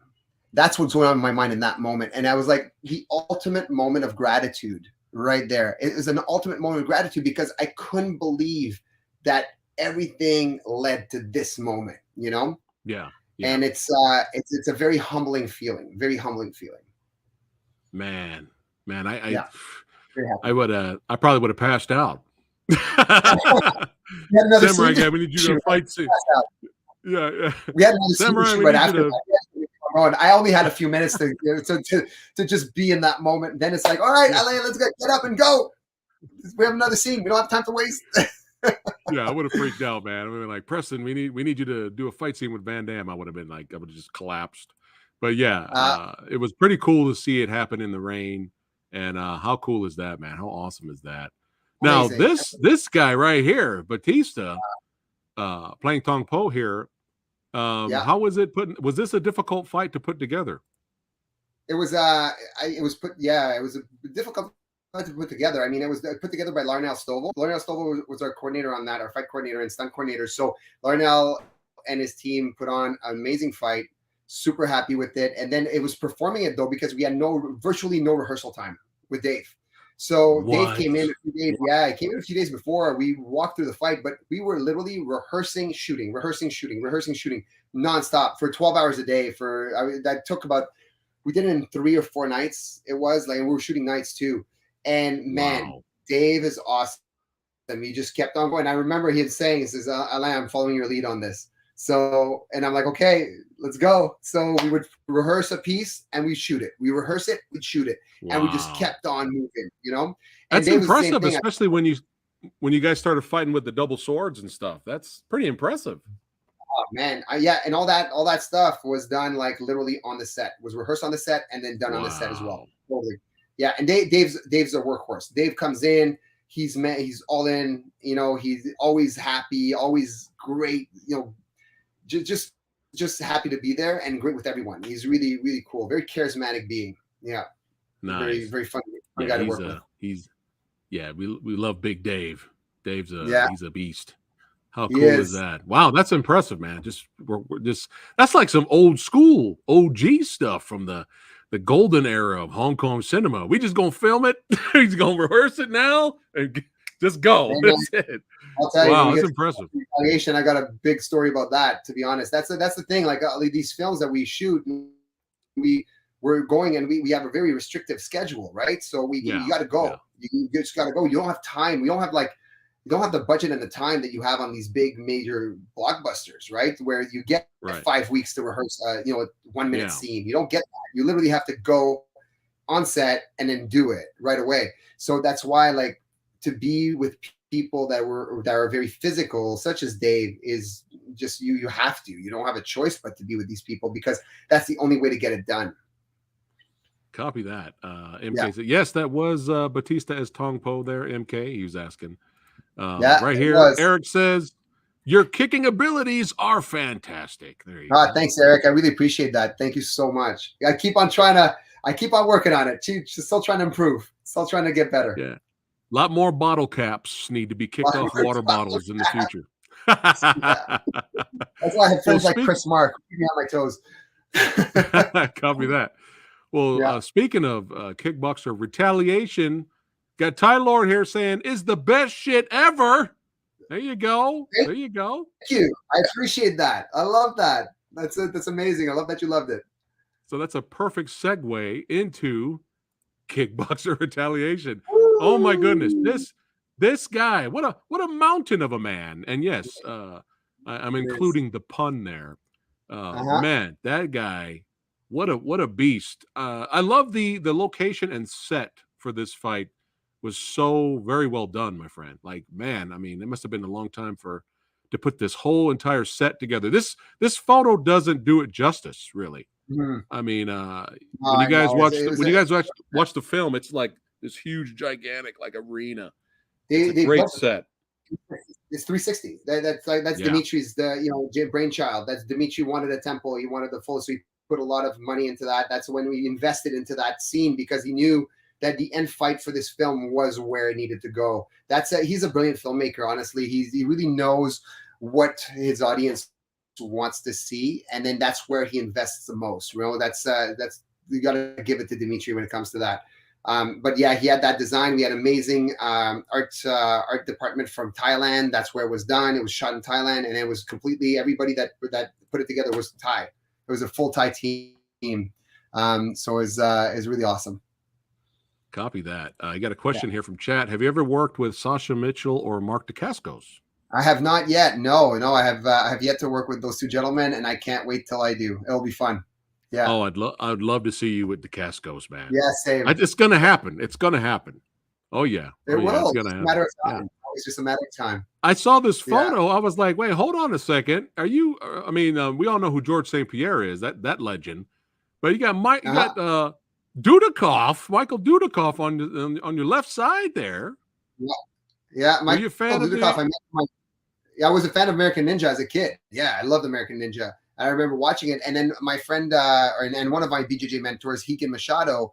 That's what's going on in my mind in that moment. And I was like, the ultimate moment of gratitude right there. It was an ultimate moment of gratitude because I couldn't believe that everything led to this moment, Yeah. And it's a very humbling feeling, Man, I probably would have passed out. Samurai guy, we need you to fight scene. Yeah. We had another scene right after that. I only had a few minutes to just be in that moment. Then it's like, all right, Alain, let's get up and go. We have another scene. We don't have time to waste. Yeah, I would have freaked out, man. I would have been like, Preston, we need you to do a fight scene with Van Damme. I would have just collapsed. But yeah, it was pretty cool to see it happen in the rain. And how cool is that, man? How awesome is that? Amazing. Now, this guy right here, Batista, playing Tong Po here, how was it was this a difficult fight to put together? It was a difficult fight to put together. I mean, it was put together by Larnell Stovall. Larnell Stovall was our coordinator on that, our fight coordinator and stunt coordinator. So Larnell and his team put on an amazing fight. Super happy with it. And then it was performing it though, because we had virtually no rehearsal time with Dave. So Dave came in a few days. Yeah, he came in a few days before. We walked through the fight, but we were literally rehearsing, shooting nonstop for 12 hours a day. That took about, we did it in 3 or 4 nights. It was like, we were shooting nights too. And man, Dave is awesome. He just kept on going. I remember he says, Alain, I'm following your lead on this. So, and I'm like, okay, let's go. So we would rehearse a piece and we shoot it. We rehearse it, we'd shoot it. And we just kept on moving, And that's impressive, especially when you guys started fighting with the double swords and stuff. That's pretty impressive. Oh man. And all that stuff was done like literally on the set. Was rehearsed on the set and then done on the set as well. Totally. Yeah. And Dave's a workhorse. Dave comes in, he's all in, he's always happy, always great, just happy to be there and great with everyone. He's really, really cool. Very charismatic being. Yeah. Nice. Very, very fun guy to work with. We love Big Dave. He's a beast. How cool is that? Wow, that's impressive, man. That's like some old school OG stuff from the golden era of Hong Kong cinema. We just gonna film it. He's gonna rehearse it now and just go. That's it. I'll tell you, wow, that's impressive. Retaliation, I got a big story about that. To be honest, that's the thing. Like these films that we shoot, we're going and we have a very restrictive schedule, right? So you got to go. Yeah. You just got to go. You don't have time. You don't have the budget and the time that you have on these big major blockbusters, right? Where you get 5 weeks to rehearse, a 1 minute scene. You don't get that. You literally have to go on set and then do it right away. So that's why, like, to be with people that are very physical, such as Dave, is just you have to. You don't have a choice but to be with these people because that's the only way to get it done. Copy that. MK said, yes, that was Batista as Tong Po there, MK. He was asking. Right here, Eric says, your kicking abilities are fantastic. There you go. Thanks, Eric. I really appreciate that. Thank you so much. I keep on working on it. Still trying to improve. Still trying to get better. Yeah. A lot more bottle caps need to be kicked off water bottles in the future. That's why I have friends like Chris Mark keep me on my toes. Copy that. Well, speaking of Kickboxer Retaliation, got Ty Lord here saying is the best shit ever. There you go. There you go. Thank you. I appreciate that. I love that. That's amazing. I love that you loved it. So that's a perfect segue into Kickboxer Retaliation. Woo! Oh my goodness. This guy, what a mountain of a man. And yes, I'm including the pun there. Man, that guy, what a beast. I love the location and set for this fight was so very well done, my friend. Like, man, I mean, it must have been a long time to put this whole entire set together. This photo doesn't do it justice, really. Mm-hmm. I mean, when you guys watch the film, it's like this huge, gigantic, like arena. It's a great set. It's 360. That's Dimitri's brainchild. That's Dimitri wanted a temple. He wanted the full, so he put a lot of money into that. That's when we invested into that scene because he knew that the end fight for this film was where it needed to go. He's a brilliant filmmaker. Honestly, he really knows what his audience wants to see, and then that's where he invests the most. You know, that's you got to give it to Dimitri when it comes to that. But yeah, he had that design. We had amazing art department from Thailand. That's where it was done. It was shot in Thailand, and it was completely everybody that put it together was Thai. It was a full Thai team. So it was really awesome. Copy that. I got a question here from chat. Have you ever worked with Sasha Mitchell or Mark Dacascos? I have not yet. No, I have yet to work with those two gentlemen, and I can't wait till I do. It'll be fun. Yeah. Oh, I'd love to see you with Dacascos, man. Yeah, same. It's gonna happen. It's gonna happen. Oh yeah. It will. It's gonna happen. Matter of time. Yeah. It's just a matter of time. I saw this photo. I was like, wait, hold on a second. Are you? I mean, we all know who George St-Pierre is. That legend. But you got Mike. You got Dudikoff, Michael Dudikoff on your left side there. Yeah. Were you a fan of Dudikoff? I was a fan of American Ninja as a kid. Yeah, I loved American Ninja. I remember watching it, and then my friend and one of my BJJ mentors, Hiken Machado,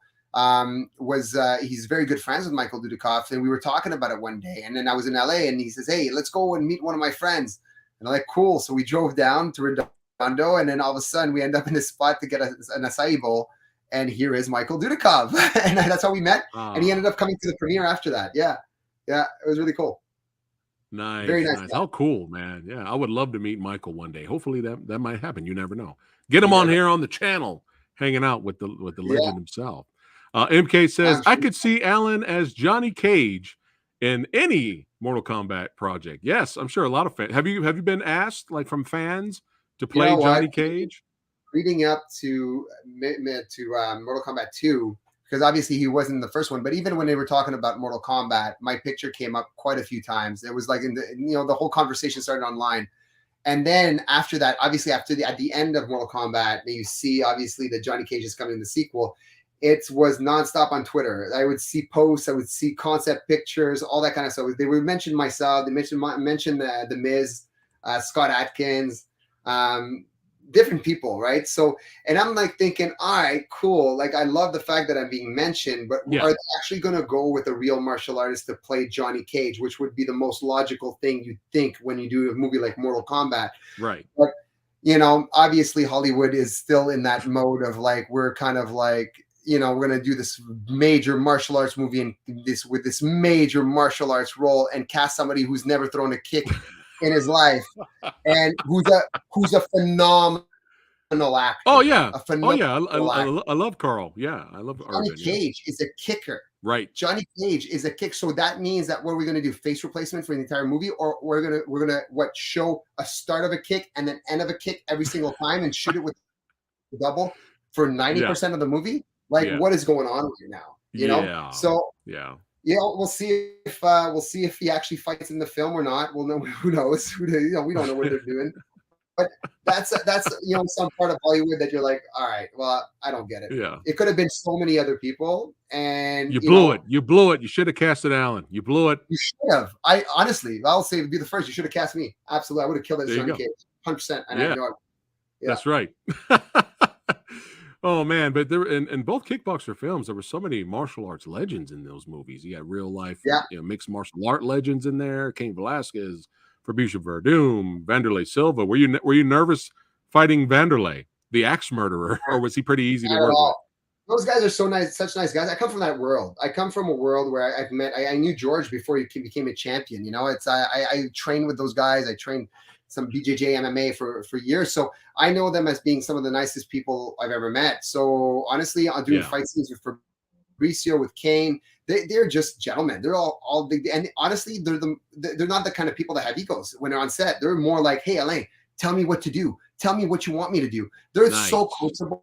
he's very good friends with Michael Dudikoff, and we were talking about it one day. And then I was in LA, and he says, "Hey, let's go and meet one of my friends." And I'm like, "Cool." So we drove down to Redondo, and then all of a sudden we end up in this spot to get an acai bowl. And here is Michael Dudikoff. And that's how we met. And he ended up coming to the premiere after that. Yeah. Yeah. It was really cool. Nice. Very nice. How cool, man. Yeah. I would love to meet Michael one day. Hopefully that might happen. You never know. Get him on here on the channel, hanging out with the legend himself. MK says, I could see Alan as Johnny Cage in any Mortal Kombat project. Yes, I'm sure a lot of fans. Have you been asked, like, from fans to play Johnny Cage? Leading up to Mortal Kombat 2, because obviously he wasn't the first one, but even when they were talking about Mortal Kombat, my picture came up quite a few times. It was like the whole conversation started online. And then after that, obviously at the end of Mortal Kombat, you see obviously that Johnny Cage is coming in the sequel. It was nonstop on Twitter. I would see posts, I would see concept pictures, all that kind of stuff. They would mention myself, they mentioned the Miz, Scott Adkins, different people, right? So, and I'm like thinking, all right, cool. Like, I love the fact that I'm being mentioned, but are they actually going to go with a real martial artist to play Johnny Cage, which would be the most logical thing you'd think when you do a movie like Mortal Kombat. Right. But, obviously Hollywood is still in that mode of like, we're kind of like, we're going to do this major martial arts movie with this major martial arts role and cast somebody who's never thrown a kick in his life, and who's a phenomenal actor. Oh yeah, I love Carl. Yeah, I love Johnny Cage is a kicker. Right, Johnny Cage is a kick. So that means that what we're going to do, face replacement for the entire movie, or we're gonna show a start of a kick and then end of a kick every single time and shoot it with the double for 90% of the movie. Like, what is going on right now? You know? So we'll see if he actually fights in the film or not. We'll know. Who knows? We don't know what they're doing. But that's some part of Hollywood that you're like, all right, well, I don't get it. Yeah. It could have been so many other people, and you blew it. You blew it. You should have casted Alan. You blew it. You should have. I honestly, I'll say be the first. You should have cast me. Absolutely, I would have killed that Johnny Cage, 100%. And I know it. Yeah. That's right. Oh man, but there in both kickboxer films, there were so many martial arts legends in those movies. You got real life, mixed martial art legends in there. Cain Velasquez, Fabricio Verdum, Vanderlei Silva. Were you nervous fighting Vanderlei, the axe murderer, or was he pretty easy to work with? Those guys are so nice, such nice guys. I come from that world. I come from a world where I knew George before he became a champion. I trained with those guys. I trained some BJJ MMA for years. So I know them as being some of the nicest people I've ever met. So honestly, I'm doing fight scenes with Fabricio, with Cain. They're just gentlemen. They're all big. And honestly, they're not the kind of people that have egos when they're on set. They're more like, hey, Alain, tell me what to do. Tell me what you want me to do. They're so coachable.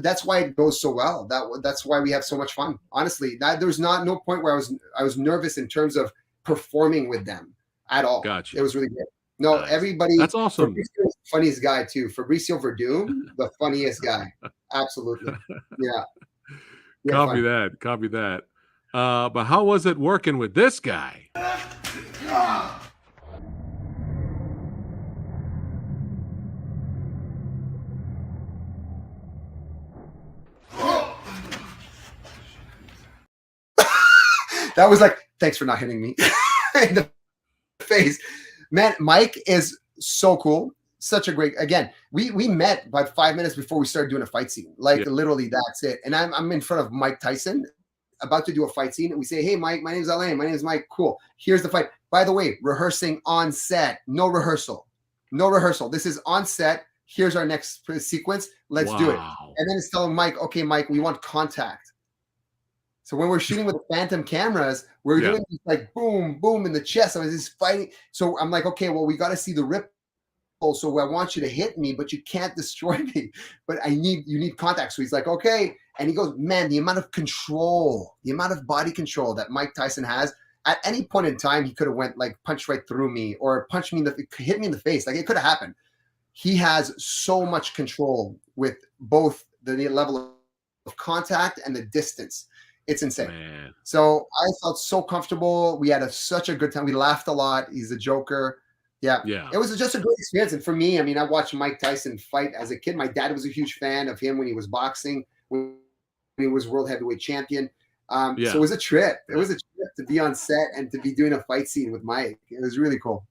That's why it goes so well. That's why we have so much fun. Honestly, there's no point where I was nervous in terms of performing with them at all. Gotcha. It was really good. No, everybody. That's awesome. Fabricio's the funniest guy too. Fabricio Verdum, the funniest guy. Absolutely. Yeah. Copy that. But how was it working with this guy? That was like, thanks for not hitting me in the face. Man, Mike is so cool. Such a great, again, we met about 5 minutes before we started doing a fight scene. Like literally that's it. And I'm in front of Mike Tyson about to do a fight scene. And we say, hey, Mike, my name is Alain. My name is Mike. Cool. Here's the fight. By the way, rehearsing on set. No rehearsal. This is on set. Here's our next sequence. Let's do it. And then it's telling Mike, okay, Mike, we want contact. So when we're shooting with phantom cameras, we're doing like boom, boom in the chest. I was just fighting. So I'm like, okay, well, we got to see the ripple. So I want you to hit me, but you can't destroy me. But you need contact. So he's like, okay. And he goes, man, the amount of control, the amount of body control that Mike Tyson has. At any point in time, he could have went like punched right through me or punched me hit me in the face. Like it could have happened. He has so much control with both the level of contact and the distance. It's insane. Man. So I felt so comfortable. We had such a good time. We laughed a lot. He's a joker. Yeah. It was just a great experience. And for me, I mean, I watched Mike Tyson fight as a kid. My dad was a huge fan of him when he was boxing, when he was world heavyweight champion. So it was a trip. It was a trip to be on set and to be doing a fight scene with Mike. It was really cool.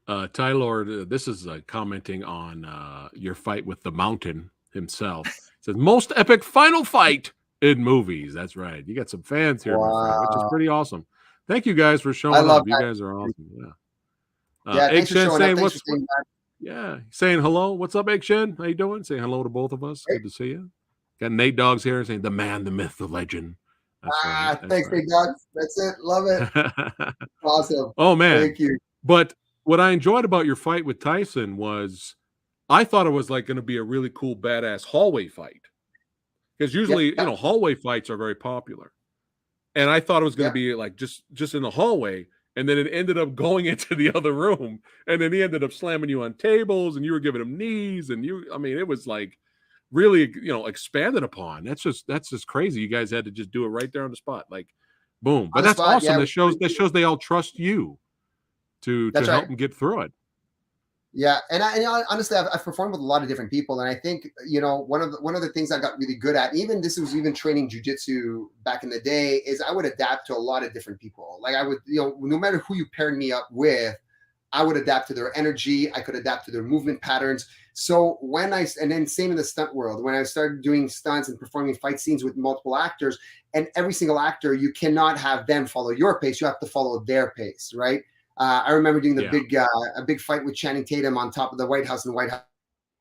Ty Lord, this is commenting on your fight with the Mountain himself. It says, most epic final fight in movies. That's right. You got some fans here, my friend, which is pretty awesome. Thank you guys for showing up. You guys are awesome. Egg Shen saying hello. What's up, Egg Shen? How you doing? Saying hello to both of us. Good to see you. Got Nate Dogs here saying the man, the myth, the legend. Thanks, Nate Dogs. That's it. Love it. Awesome. Oh man. Thank you. But what I enjoyed about your fight with Tyson was I thought it was like going to be a really cool, badass hallway fight. Because usually, hallway fights are very popular. And I thought it was going to be like just in the hallway. And then it ended up going into the other room. And then he ended up slamming you on tables and you were giving him knees. And it was like really, expanded upon. That's just crazy. You guys had to just do it right there on the spot. Like, boom. But that's awesome. That shows they all trust you to help them get through it. Yeah, and honestly, I've performed with a lot of different people, and I think one of the things I got really good at, even training jujitsu back in the day, is I would adapt to a lot of different people. Like I would, no matter who you paired me up with, I would adapt to their energy. I could adapt to their movement patterns. So and then same in the stunt world, when I started doing stunts and performing fight scenes with multiple actors, and every single actor, you cannot have them follow your pace. You have to follow their pace, right? I remember doing a big fight with Channing Tatum on top of the White House and White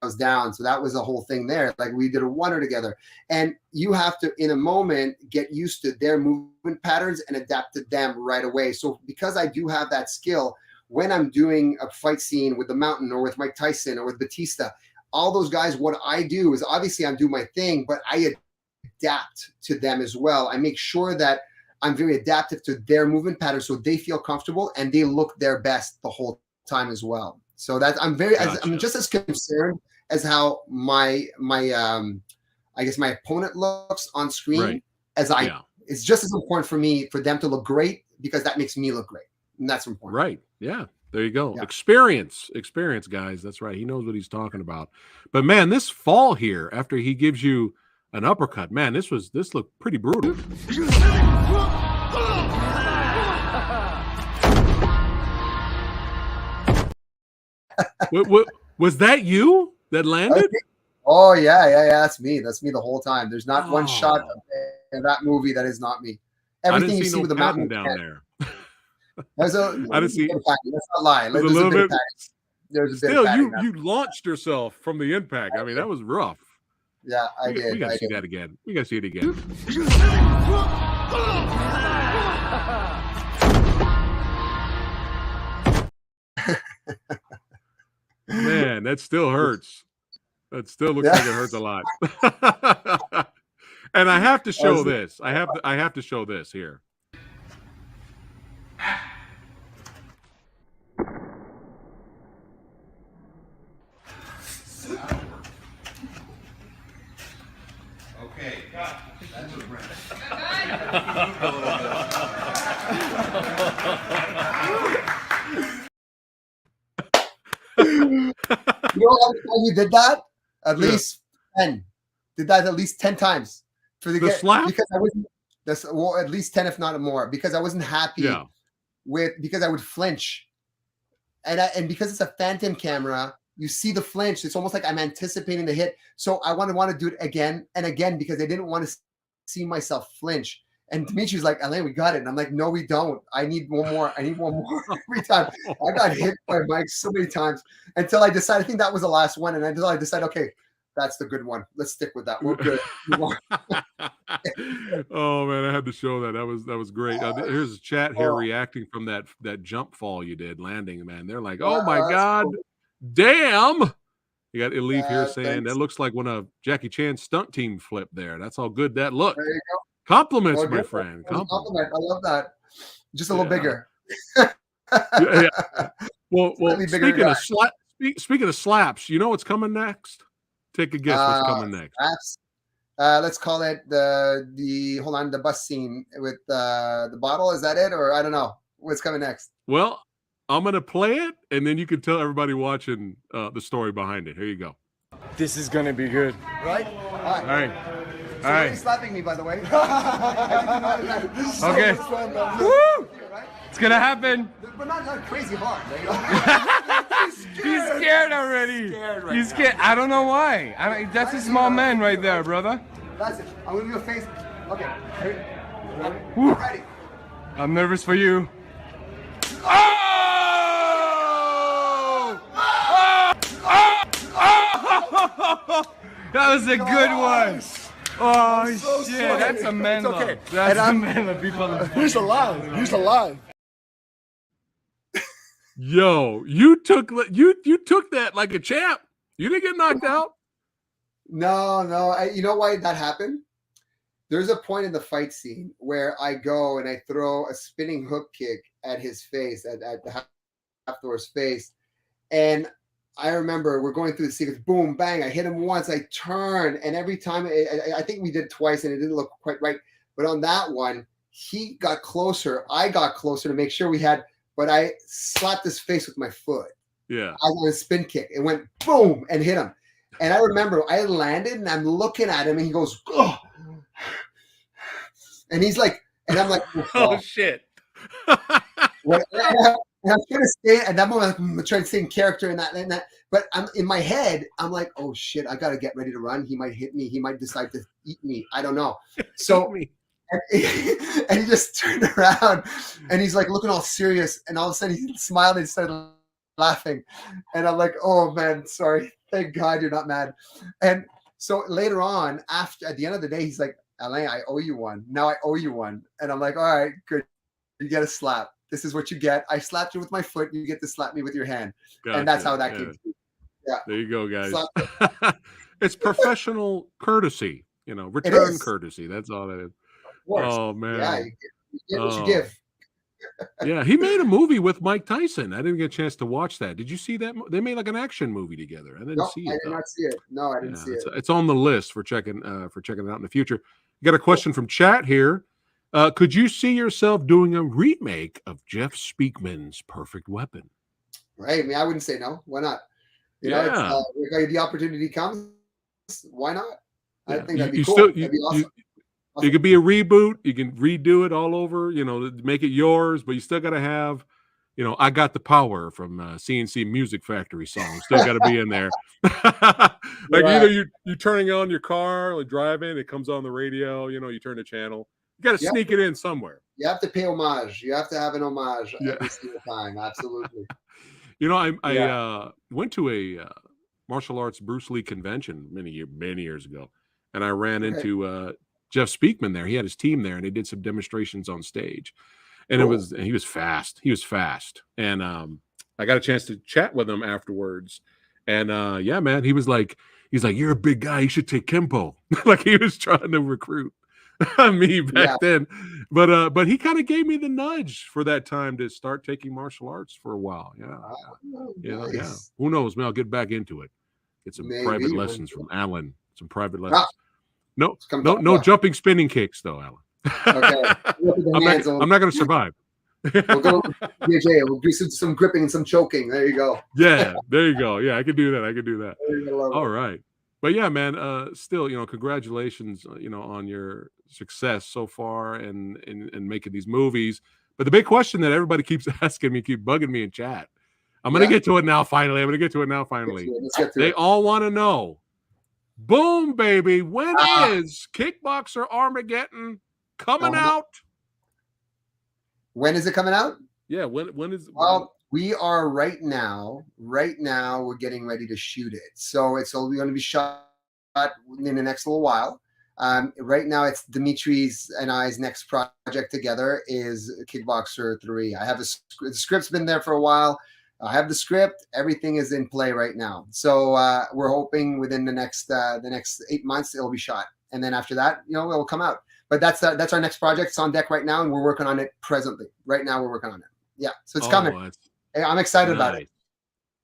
House down. So that was the whole thing there. Like we did a wonder together. And you have to, in a moment, get used to their movement patterns and adapt to them right away. So because I do have that skill, when I'm doing a fight scene with the Mountain or with Mike Tyson or with Batista, all those guys, what I do is obviously I'm doing my thing, but I adapt to them as well. I make sure that I'm very adaptive to their movement patterns so they feel comfortable and they look their best the whole time as well. So that's I'm just as concerned as how my I guess my opponent looks on screen as I. Yeah. It's just as important for me for them to look great because that makes me look great, and that's important. Right? Yeah. There you go. Yeah. Experience, guys. That's right. He knows what he's talking about. But man, this fall here after he gives you an uppercut, man, this looked pretty brutal. what was that you that landed? Okay. Oh yeah. That's me. That's me the whole time. There's not one shot in that movie that is not me. Everything you see with the mountain down there. There's a. I didn't see. Let's not lie. There's a little bit. There's a still, you launched yourself from the impact. I mean, that was rough. Yeah, I did. We got to see that again. We got to see it again. Man, that still hurts. That still looks like it hurts a lot. And I have to show this. I have to show this here. Okay, cut. That's a break. You know how you did that? At least 10. Did that at least 10 times for the slap? Because I wasn't. Well, at least 10, if not more, because I wasn't happy because I would flinch, and because it's a phantom camera, you see the flinch. It's almost like I'm anticipating the hit. So I want to do it again and again because I didn't want to see myself flinch. And Dimitri's like, Alain, we got it. And I'm like, no, we don't. I need one more. Every time. I got hit by Mike so many times until I decided, I think that was the last one. And until I decided, okay, that's the good one. Let's stick with that. We're good. Oh man, I had to show that. That was great. Here's a chat here reacting from that jump fall you did landing, man. They're like, oh my God, cool. Damn. You got Elif here saying that looks like when a Jackie Chan stunt team flipped there. That's how good that looked. There you go. Compliments, my friend. Compliment. I love that. Just a little bigger. Well, speaking of slaps, you know what's coming next? Take a guess what's coming next. Let's call it the bus scene with the bottle. Is that it? Or I don't know. What's coming next? Well, I'm going to play it, and then you can tell everybody watching the story behind it. Here you go. This is going to be good. Right? All right. So All right. slapping me, by the way. Okay. Woo! It's going to happen. But not crazy hard. He's scared already. He's scared. I don't know why. That's a small man right there, brother. That's it. I'm going to do a face. Okay. Woo. Ready. I'm nervous for you. Oh! That was a good one. Oh shit! That's a man. Okay. That's a man. People. He's alive. He's alive. Yo, you took that like a champ. You didn't get knocked out. No. You know why that happened? There's a point in the fight scene where I go and I throw a spinning hook kick at his face, at the Hafthor's face, and I remember we're going through the sequence. Boom, bang! I hit him once. I turn, and every time I think we did it twice, and it didn't look quite right. But on that one, he got closer. I got closer to make sure we had. But I slapped his face with my foot. Yeah. I was a spin kick. It went boom and hit him. And I remember I landed and I'm looking at him and he goes, oh. And he's like, and I'm like, oh shit. And I'm trying to stay at that moment. I'm trying to stay in character and that. But I'm in my head. I'm like, oh shit! I gotta get ready to run. He might hit me. He might decide to eat me. I don't know. So. And he just turned around and he's like looking all serious, and all of a sudden he smiled and started laughing, and I'm like, oh man, sorry, thank God you're not mad. And so later on, at the end of the day, he's like, Alain, I owe you one. Now I owe you one. And I'm like, all right, good, you get a slap. This is what you get. I slapped you with my foot, you get to slap me with your hand. Gotcha. And that's how that came. Yeah, there you go, guys. It's professional courtesy, return courtesy. That's all that is. Oh man, yeah, you get what you give. Yeah, he made a movie with Mike Tyson. I didn't get a chance to watch that. Did you see that? They made like an action movie together. I didn't No, see I it did though. not see it. No, I didn't Yeah, see it. it's on the list for checking it out in the future. Got a question from chat here. Could you see yourself doing a remake of Jeff Speakman's Perfect Weapon? Right. I mean, I wouldn't say no. Why not? You know, if the opportunity comes, why not? I think that'd be cool. That'd be awesome. It could be a reboot. You can redo it all over, you know, make it yours, but you still got to have, you know, I Got the Power from CNC Music Factory song. Still got to be in there. Like either you're turning on your car, like driving, it comes on the radio, you know, you turn the channel. You got to sneak it in somewhere. You have to pay homage. You have to have an homage every single time. Absolutely. You know, I went to a martial arts Bruce Lee convention many years ago, and I ran into Jeff Speakman there. He had his team there, and they did some demonstrations on stage. And he was fast. He was fast. And I got a chance to chat with him afterwards. And yeah, man, he's like, you're a big guy. You should take Kempo. Like he was trying to recruit me back then. But he kind of gave me the nudge for that time to start taking martial arts for a while. Yeah. Who knows? Man, I'll get back into it. Get some private lessons from Alan. Some private lessons. No jumping spinning kicks though, Alan. Okay. I'm not going to survive. We'll go DJ. We'll do some gripping and some choking. There you go. Yeah, there you go. Yeah, I can do that. All right. But yeah, man, still, you know, congratulations, you know, on your success so far and making these movies. But the big question that everybody keeps asking me, keep bugging me in chat. I'm going to get to it now, finally. Let's get to they it. all want to know. Boom, baby. When is Kickboxer Armageddon coming out? When is it coming out? Yeah, when is well, we are right now we're getting ready to shoot it. So it's only going to be shot in the next little while. Right now it's Dimitri's and I's next project together is Kickboxer 3. I have the script's been there for a while. I have the script. Everything is in play right now. So we're hoping within the next 8 months it'll be shot, and then after that, you know, it'll come out. But that's our next project. It's on deck right now, and we're working on it presently. Right now, we're working on it. Yeah, so it's coming. I'm excited about it.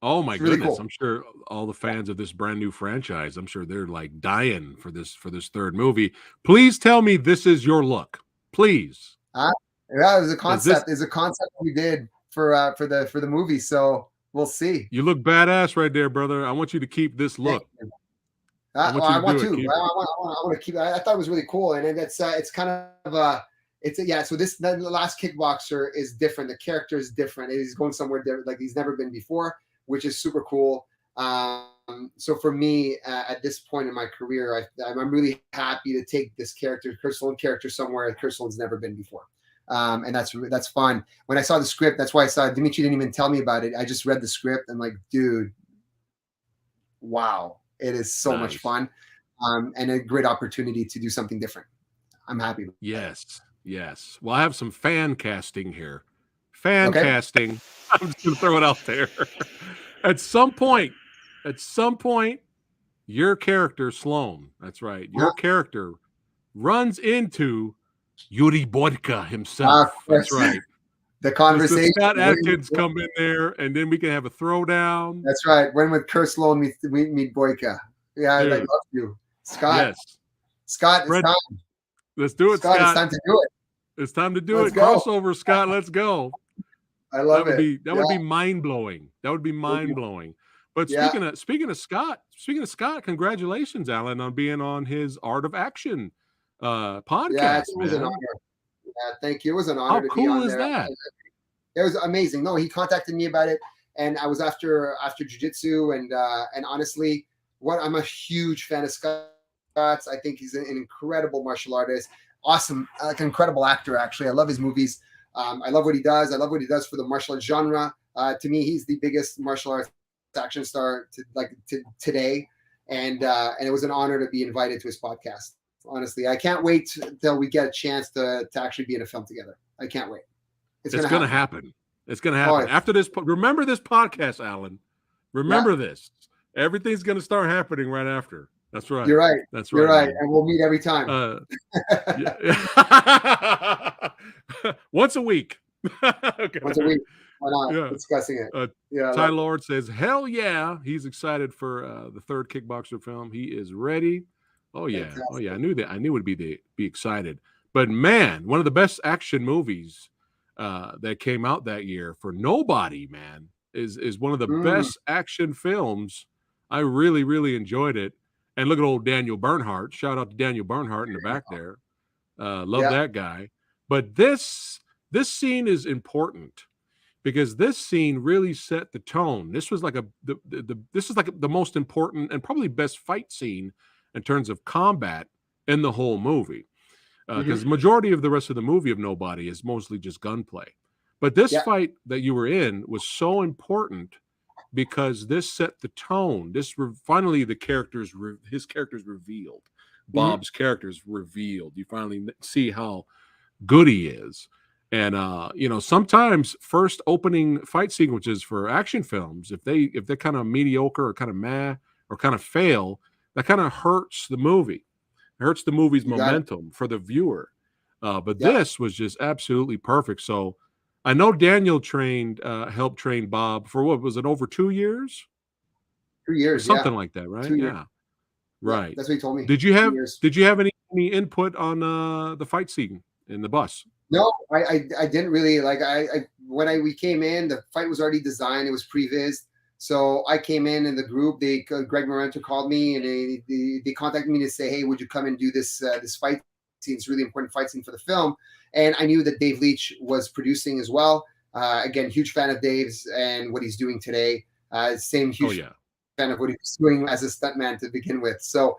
Oh my really goodness! Cool. I'm sure all the fans of this brand new franchise, I'm sure they're like dying for this third movie. Please tell me this is your look, please. Yeah, it was a concept. It's a concept we did for the movie. So we'll see. You look badass right there, brother. I want you to keep this look. I want to keep it. I thought it was really cool, and it's kind of So the last Kickboxer is different. The character is different. He's going somewhere different, like he's never been before, which is super cool. So for me, at this point in my career, I'm really happy to take this character, Kurtzlund character, somewhere Kurtzlund's never been before. And that's fun. When I saw the script, that's why I saw Dimitri didn't even tell me about it. I just read the script and like, dude, wow, it is so much fun, and a great opportunity to do something different. I'm happy. Yes. Well, I have some fan casting here. Casting. I'm just gonna throw it out there. At some point, your character Sloan. That's right. Your character runs into Yuri Boyka himself. That's right. The conversation. Scott Atkins come in there, and then we can have a throwdown. That's right. When with Kurtzlund we meet Boyka. Yeah, I love you, Scott. Yes. Scott, it's time. Let's do it, Scott. It's time to do it. It's time to do it. Crossover, Scott. Let's go. I love it. That would be mind blowing. That would be mind blowing. But speaking of Scott, congratulations, Alan, on being on his Art of Action podcast. Yeah, it was an honor. Yeah, thank you. It was an honor to be on there. How cool is that? It was amazing. No, he contacted me about it, and I was after jiu-jitsu, and honestly, I'm a huge fan of Scott's. I think he's an incredible martial artist. Awesome, like an incredible actor. Actually, I love his movies. I love what he does. I love what he does for the martial arts genre. To me, he's the biggest martial arts action star today, and it was an honor to be invited to his podcast. Honestly, I can't wait till we get a chance to actually be in a film together. I can't wait. It's going to happen. It's going to happen after this. Remember this podcast, Alan. Remember this. Everything's going to start happening right after. That's right. You're right. That's right. You're right. And we'll meet every time. Once a week. Okay. Once a week. Why not? Yeah. Discussing it. Yeah. Ty Lord says, hell yeah. He's excited for the third Kickboxer film. He is ready. Oh, yeah. Fantastic. Oh, yeah. I knew that. I knew it would be excited. But, man, one of the best action movies that came out that year for nobody, man, is one of the best action films. I really, really enjoyed it. And look at old Daniel Bernhardt. Shout out to Daniel Bernhardt in the back there. Love that guy. But this scene is important because this scene really set the tone. This was like this is like the most important and probably best fight scene in terms of combat in the whole movie. Because the majority of the rest of the movie of Nobody is mostly just gunplay. But this fight that you were in was so important because this set the tone. Finally his character's revealed. Bob's character's revealed. You finally see how good he is. And sometimes first opening fight sequences for action films, if they're kind of mediocre or kind of meh or kind of fail, that kind of hurts the movie. It hurts the movie's momentum for the viewer. But this was just absolutely perfect. So I know Daniel helped train Bob for what was it, over 2 years? 2 years, something like that, right? 2 years. Yeah. Right. That's what he told me. Did you have any input on the fight scene in the bus? No, I didn't really when we came in, the fight was already designed. It was previs. So I came in the group. Greg Morento called me and they contacted me to say, hey, would you come and do this fight scene? It's a really important fight scene for the film. And I knew that Dave Leitch was producing as well. Again, huge fan of Dave's and what he's doing today. Same huge fan of what he was doing as a stuntman to begin with. So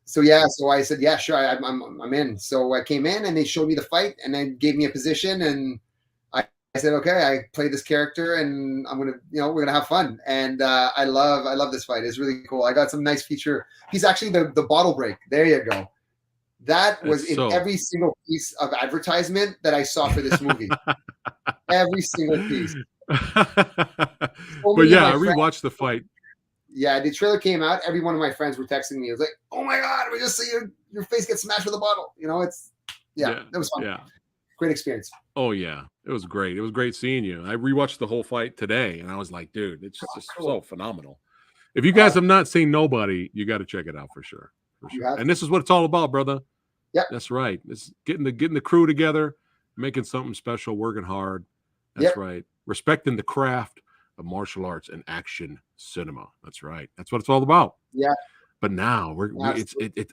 so I said, yeah, sure, I'm in. So I came in and they showed me the fight and then gave me a position and I said, okay, I played this character and we're gonna have fun. And I love this fight. It's really cool. I got some nice feature. He's actually the bottle break. There you go. That was in every single piece of advertisement that I saw for this movie. Every single piece. But yeah, I rewatched the fight. Yeah, the trailer came out. Every one of my friends were texting me. It was like, oh my God, we just see your face get smashed with a bottle. It was fun. Yeah. Great experience. Oh yeah, it was great. It was great seeing you. I rewatched the whole fight today, and I was like, dude, it's just so phenomenal. If you guys have not seen Nobody, you got to check it out for sure. And this is what it's all about, brother. Yeah, that's right. It's getting the crew together, making something special, working hard. That's right. Respecting the craft of martial arts and action cinema. That's right. That's what it's all about. Yeah. But now I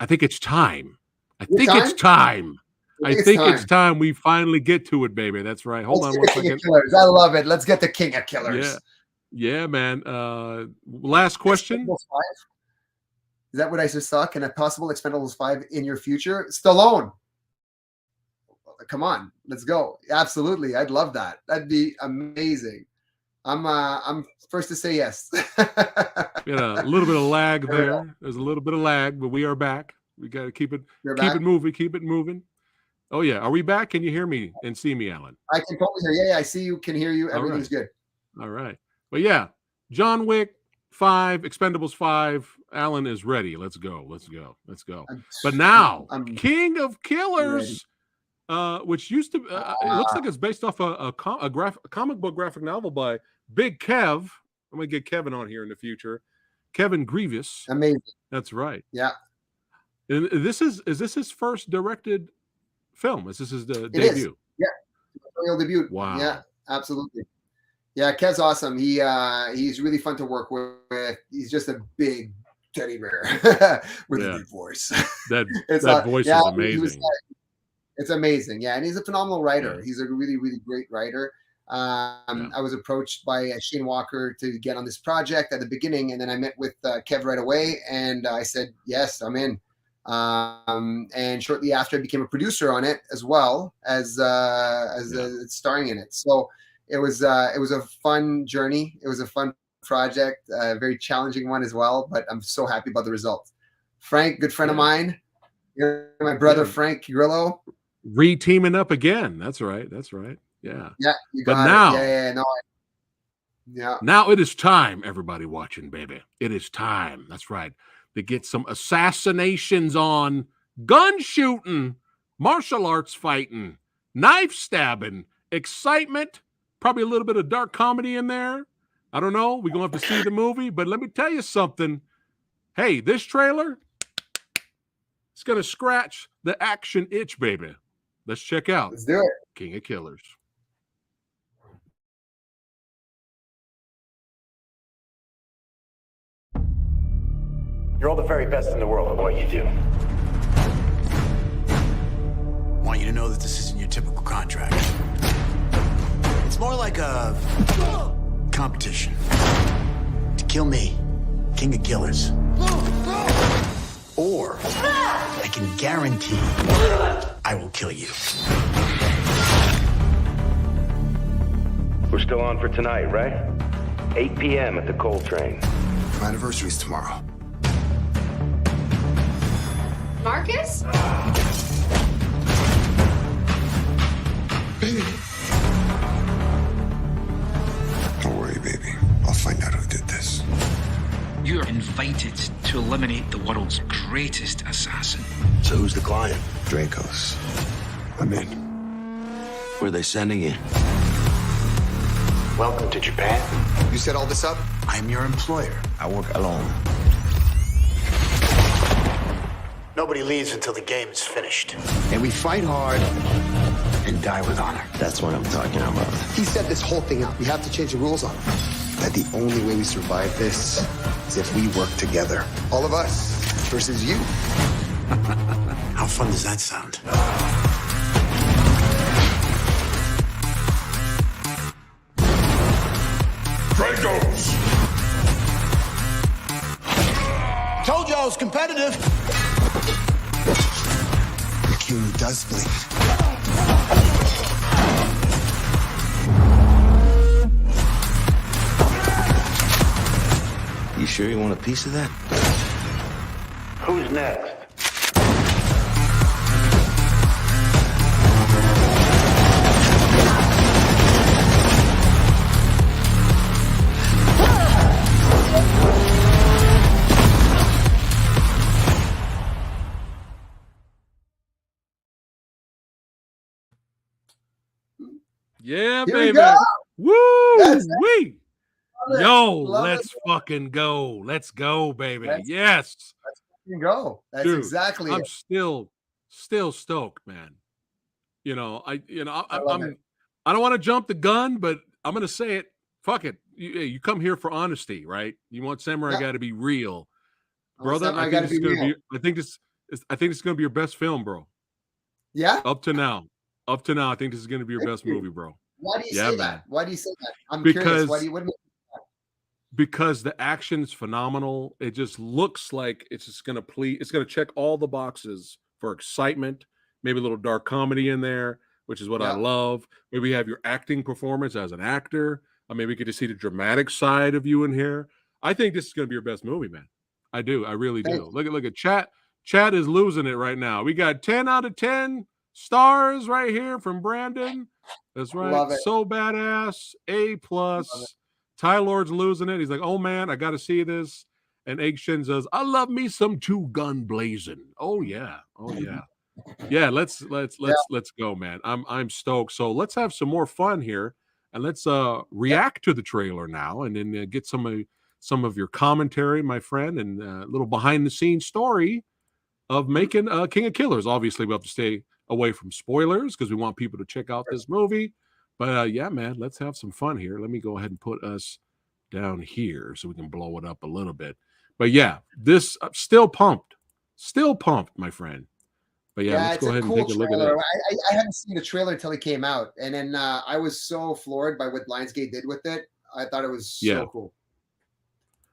think it's time. I think it's time. I think it's time we finally get to it, baby. That's right. Hold on one second. I love it. Let's get the King of Killers. Yeah, man. Last question. Is that what I just saw? Can a possible Expendables 5 in your future? Stallone. Come on, let's go. Absolutely. I'd love that. That'd be amazing. I'm first to say yes. A little bit of lag there. There's a little bit of lag, but we are back. We got to keep it moving. Oh yeah, are we back? Can you hear me and see me, Alan? I can totally hear you. Yeah, I see you. Can hear you. Everything's good. All right. But yeah, John Wick 5, Expendables 5. Alan is ready. Let's go. But now, King of Killers, which used to it looks like it's based off a comic book graphic novel by Big Kev. I'm gonna get Kevin on here in the future. Kevin Grevioux. Amazing. That's right. Yeah. And is this his first directed film? Is this his debut? Yeah, real debut. Wow. Yeah, absolutely. Yeah, Kev's awesome. He's really fun to work with. He's just a big teddy bear with a deep voice. That voice is amazing. It's amazing. Yeah, and he's a phenomenal writer. Yeah. He's a really, really great writer. I was approached by Shane Walker to get on this project at the beginning, and then I met with Kev right away, and I said, yes, I'm in. And shortly after, I became a producer on it as well as starring in it. So it was a fun journey. It was a fun project, a very challenging one as well. But I'm so happy about the results. Frank, good friend of mine, my brother Frank Grillo, re-teaming up again. That's right. Yeah. Yeah. Now it is time, everybody watching, baby. It is time. That's right. To get some assassinations on, gun shooting, martial arts fighting, knife stabbing, excitement, probably a little bit of dark comedy in there. I don't know. We're going to have to see the movie, but let me tell you something. Hey, this trailer, it's going to scratch the action itch, baby. Let's check out Let's do it. King of Killers. You're all the very best in the world at what you do. I want you to know that this isn't your typical contract. It's more like a competition. To kill me, King of Killers. Or I can guarantee I will kill you. We're still on for tonight, right? 8 p.m. at the Coal Train. My anniversary's tomorrow. Marcus? Baby. Don't worry, baby. I'll find out who did this. You're invited to eliminate the world's greatest assassin. So who's the client? Draco's. I'm in. Where are they sending you? Welcome to Japan. You set all this up? I'm your employer. I work alone. Nobody leaves until the game is finished. And we fight hard and die with honor. That's what I'm talking about. He set this whole thing up. We have to change the rules on him. That the only way we survive this is if we work together. All of us versus you. How fun does that sound? Dragos! Told you I was competitive. The king does bleed. You sure you want a piece of that? Who's next? Yeah, Here baby. we go. Woo! Wee! Love it. Yo, Love let's it. fucking go. Let's go, baby. Let's- Yes. Here you go. That's Dude, exactly I'm it. still stoked, man. You know, I love it. I don't want to jump the gun, but I'm gonna say it. Fuck it. You come here for honesty, right? You want Samurai Yeah. Guy to be real, Oh, brother. Samurai I gotta think it's be gonna real. be. I think it's gonna be your best film, bro. Yeah. Up to now, I think this is gonna be your Thank best you. movie, bro. Why do you Yeah, say man. that? Why do you say that? I'm Because- curious. What do you? Because the action's phenomenal. It just looks like it's just gonna please. It's gonna check all the boxes for excitement. Maybe a little dark comedy in there, which is what I Yeah. love. Maybe you have your acting performance as an actor. Maybe we get to see the dramatic side of you in here. I think this is gonna be your best movie, man. I do. I really do. Thanks. Look at chat. Chat is losing it right now. We got 10 out of 10 stars right here from Brandon. That's right. Love it. So badass. A+. Love it. Ty Lord's losing it. He's like, oh man, I got to see this. And Egg Shin says, I love me some two gun blazing. Oh yeah. Oh yeah. Yeah, let's go, man. I'm stoked. So let's have some more fun here, and let's react to the trailer now, and then get some of your commentary, my friend, and a little behind the scenes story of making King of Killers. Obviously, we have to stay away from spoilers because we want people to check out this movie. But yeah, man, let's have some fun here. Let me go ahead and put us down here so we can blow it up a little bit. But yeah, this still pumped, my friend. But yeah, let's it's go ahead a and cool take a look at trailer. it. I hadn't seen the trailer until it came out, and then I was so floored by what Lionsgate did with it. I thought it was Yeah. so cool.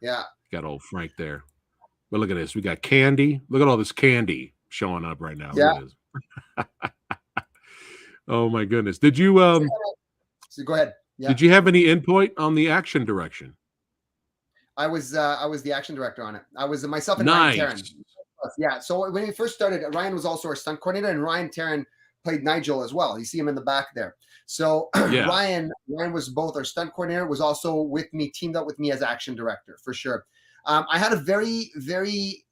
Yeah. Got old Frank there. But look at this. We got candy. Look at all this candy showing up right now. Look Yeah. at this. Oh my goodness. Did you So go ahead. Yeah. did you have any input on the action direction? I was the action director on it. I was myself and Nice. Ryan Taryn. Yeah. So when we first started, Ryan was also our stunt coordinator, and Ryan Taryn played Nigel as well. You see him in the back there. So Yeah. Ryan was both our stunt coordinator, was also with me, teamed up with me as action director for sure. I had a very, very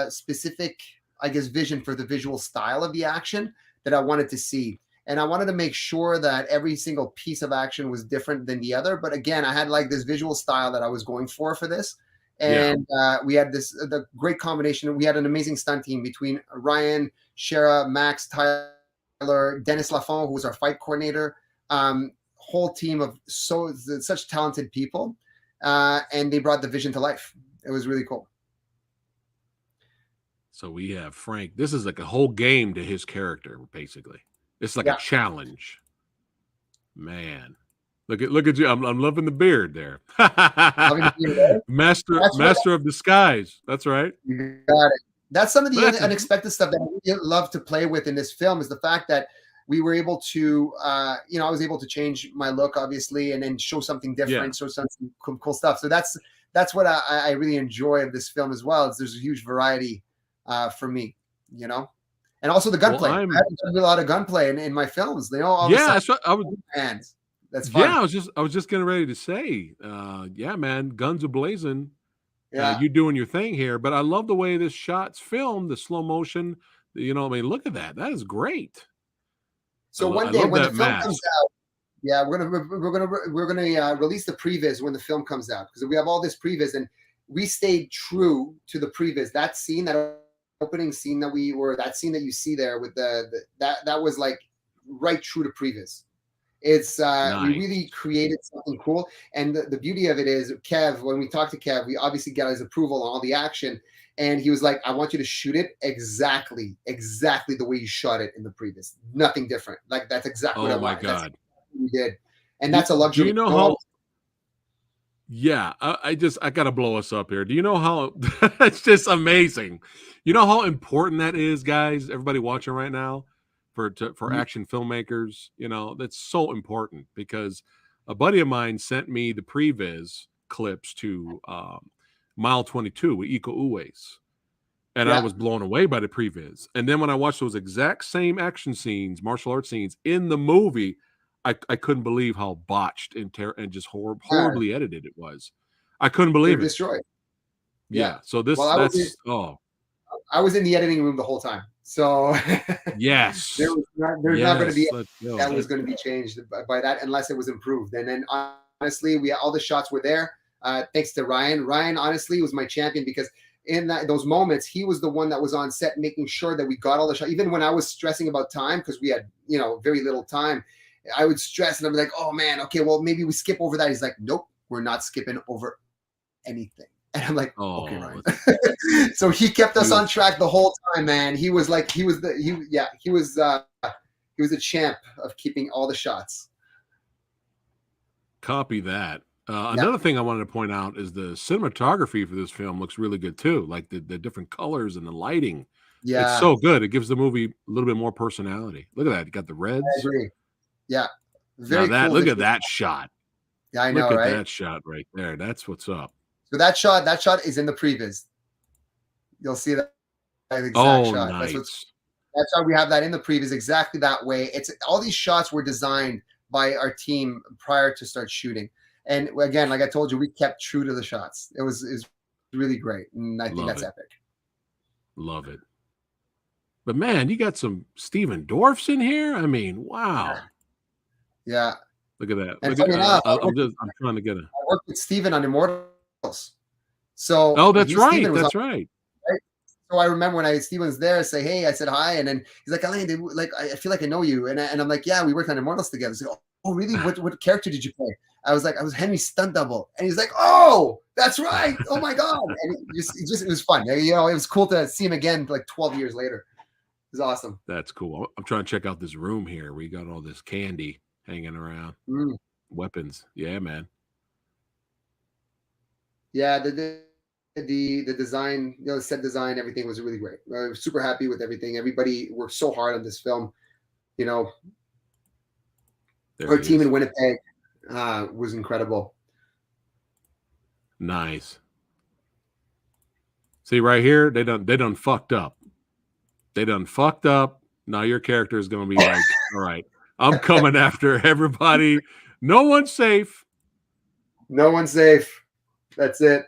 specific, I guess, vision for the visual style of the action that I wanted to see. And I wanted to make sure that every single piece of action was different than the other. But again, I had like this visual style that I was going for this. And we had the great combination. We had an amazing stunt team between Ryan, Shara, Max, Tyler, Dennis Lafont, who was our fight coordinator, whole team of such talented people. And they brought the vision to life. It was really cool. So we have Frank. This is like a whole game to his character, basically. It's like a challenge. Man. Look at you. I'm loving the beard there. Master of disguise. That's right. You got it. That's some of the unexpected stuff that I really love to play with in this film is the fact that we were able to, I was able to change my look, obviously, and then show something different, show some cool stuff. So that's what I really enjoy of this film as well. Is there's a huge variety for me, and also the gunplay. I haven't done a lot of gunplay in my films. That's what I was. Hands. That's fun. Yeah, I was just getting ready to say, man, guns are blazing. Yeah, you doing your thing here, but I love the way this shot's filmed, the slow motion. Look at that. That is great. So one day when the film comes out, we're gonna release the previs when the film comes out, because we have all this previs and we stayed true to the previs. That scene, that opening scene that you see there with that was like right true to previs. It's nice. We really created something cool, and the beauty of it is Kev. When we talked to Kev, we obviously got his approval on all the action, and he was like, "I want you to shoot it exactly the way you shot it in the previous. Nothing different. Like that's exactly what I want." Oh my God, that's what we did, and that's a luxury. Do you know how? Yeah, I got to blow us up here. Do you know how? It's just amazing. You know how important that is, guys. Everybody watching right now. For action filmmakers, that's so important, because a buddy of mine sent me the previs clips to Mile 22 with Iko Uwais, and I was blown away by the previs. And then when I watched those exact same action scenes, martial arts scenes in the movie, I couldn't believe how botched and just horribly edited it was. I couldn't believe it. Destroyed. Yeah. So I was in the editing room the whole time. So yes, there's not going to be that was going to be changed by that unless it was improved. And then honestly, all the shots were there. Thanks to Ryan. Ryan honestly was my champion, because in those moments, he was the one that was on set making sure that we got all the shots. Even when I was stressing about time, because we had very little time, I would stress and I'd be like, "Oh man, okay, well maybe we skip over that." He's like, "Nope, we're not skipping over anything." And I'm like, "Okay, Ryan." So he kept us on track the whole time, man. He was a champ of keeping all the shots. Copy that. Another thing I wanted to point out is the cinematography for this film looks really good too. Like the different colors and the lighting. Yeah, it's so good. It gives the movie a little bit more personality. Look at that. You got the reds. I agree. Yeah. Very cool. Look at that shot. Yeah, I know, look right? at that shot right there. That's what's up. So that shot is in the previs. You'll see that exact shot. Nice. That's why we have that in the previs exactly that way. It's all these shots were designed by our team prior to start shooting. And again, like I told you, we kept true to the shots. It was really great. And I think that's epic. Love it. But man, you got some Steven Dorffs in here. I mean, wow. Yeah. Look at that. And I'm trying to get it. I worked with Steven on Immortals. So that's right. That's right. So I remember when Steven was there, I said hi, and then he's like, "Alain, I feel like I know you," and I'm like, "Yeah, we worked on Immortals together." He's like, "Oh, really? What character did you play?" I was like, "I was Henry's stunt double," and he's like, "Oh, that's right! Oh my god!" And it was fun. It was cool to see him again, like 12 years later. It was awesome. That's cool. I'm trying to check out this room here. We got all this candy hanging around, weapons. Yeah, man. Yeah, the design, the set design, everything was really great. I was super happy with everything. Everybody worked so hard on this film. Our team in Winnipeg was incredible. Nice. See right here, they done fucked up. They done fucked up. Now your character is going to be like, all right, I'm coming after everybody. No one's safe. No one's safe. That's it.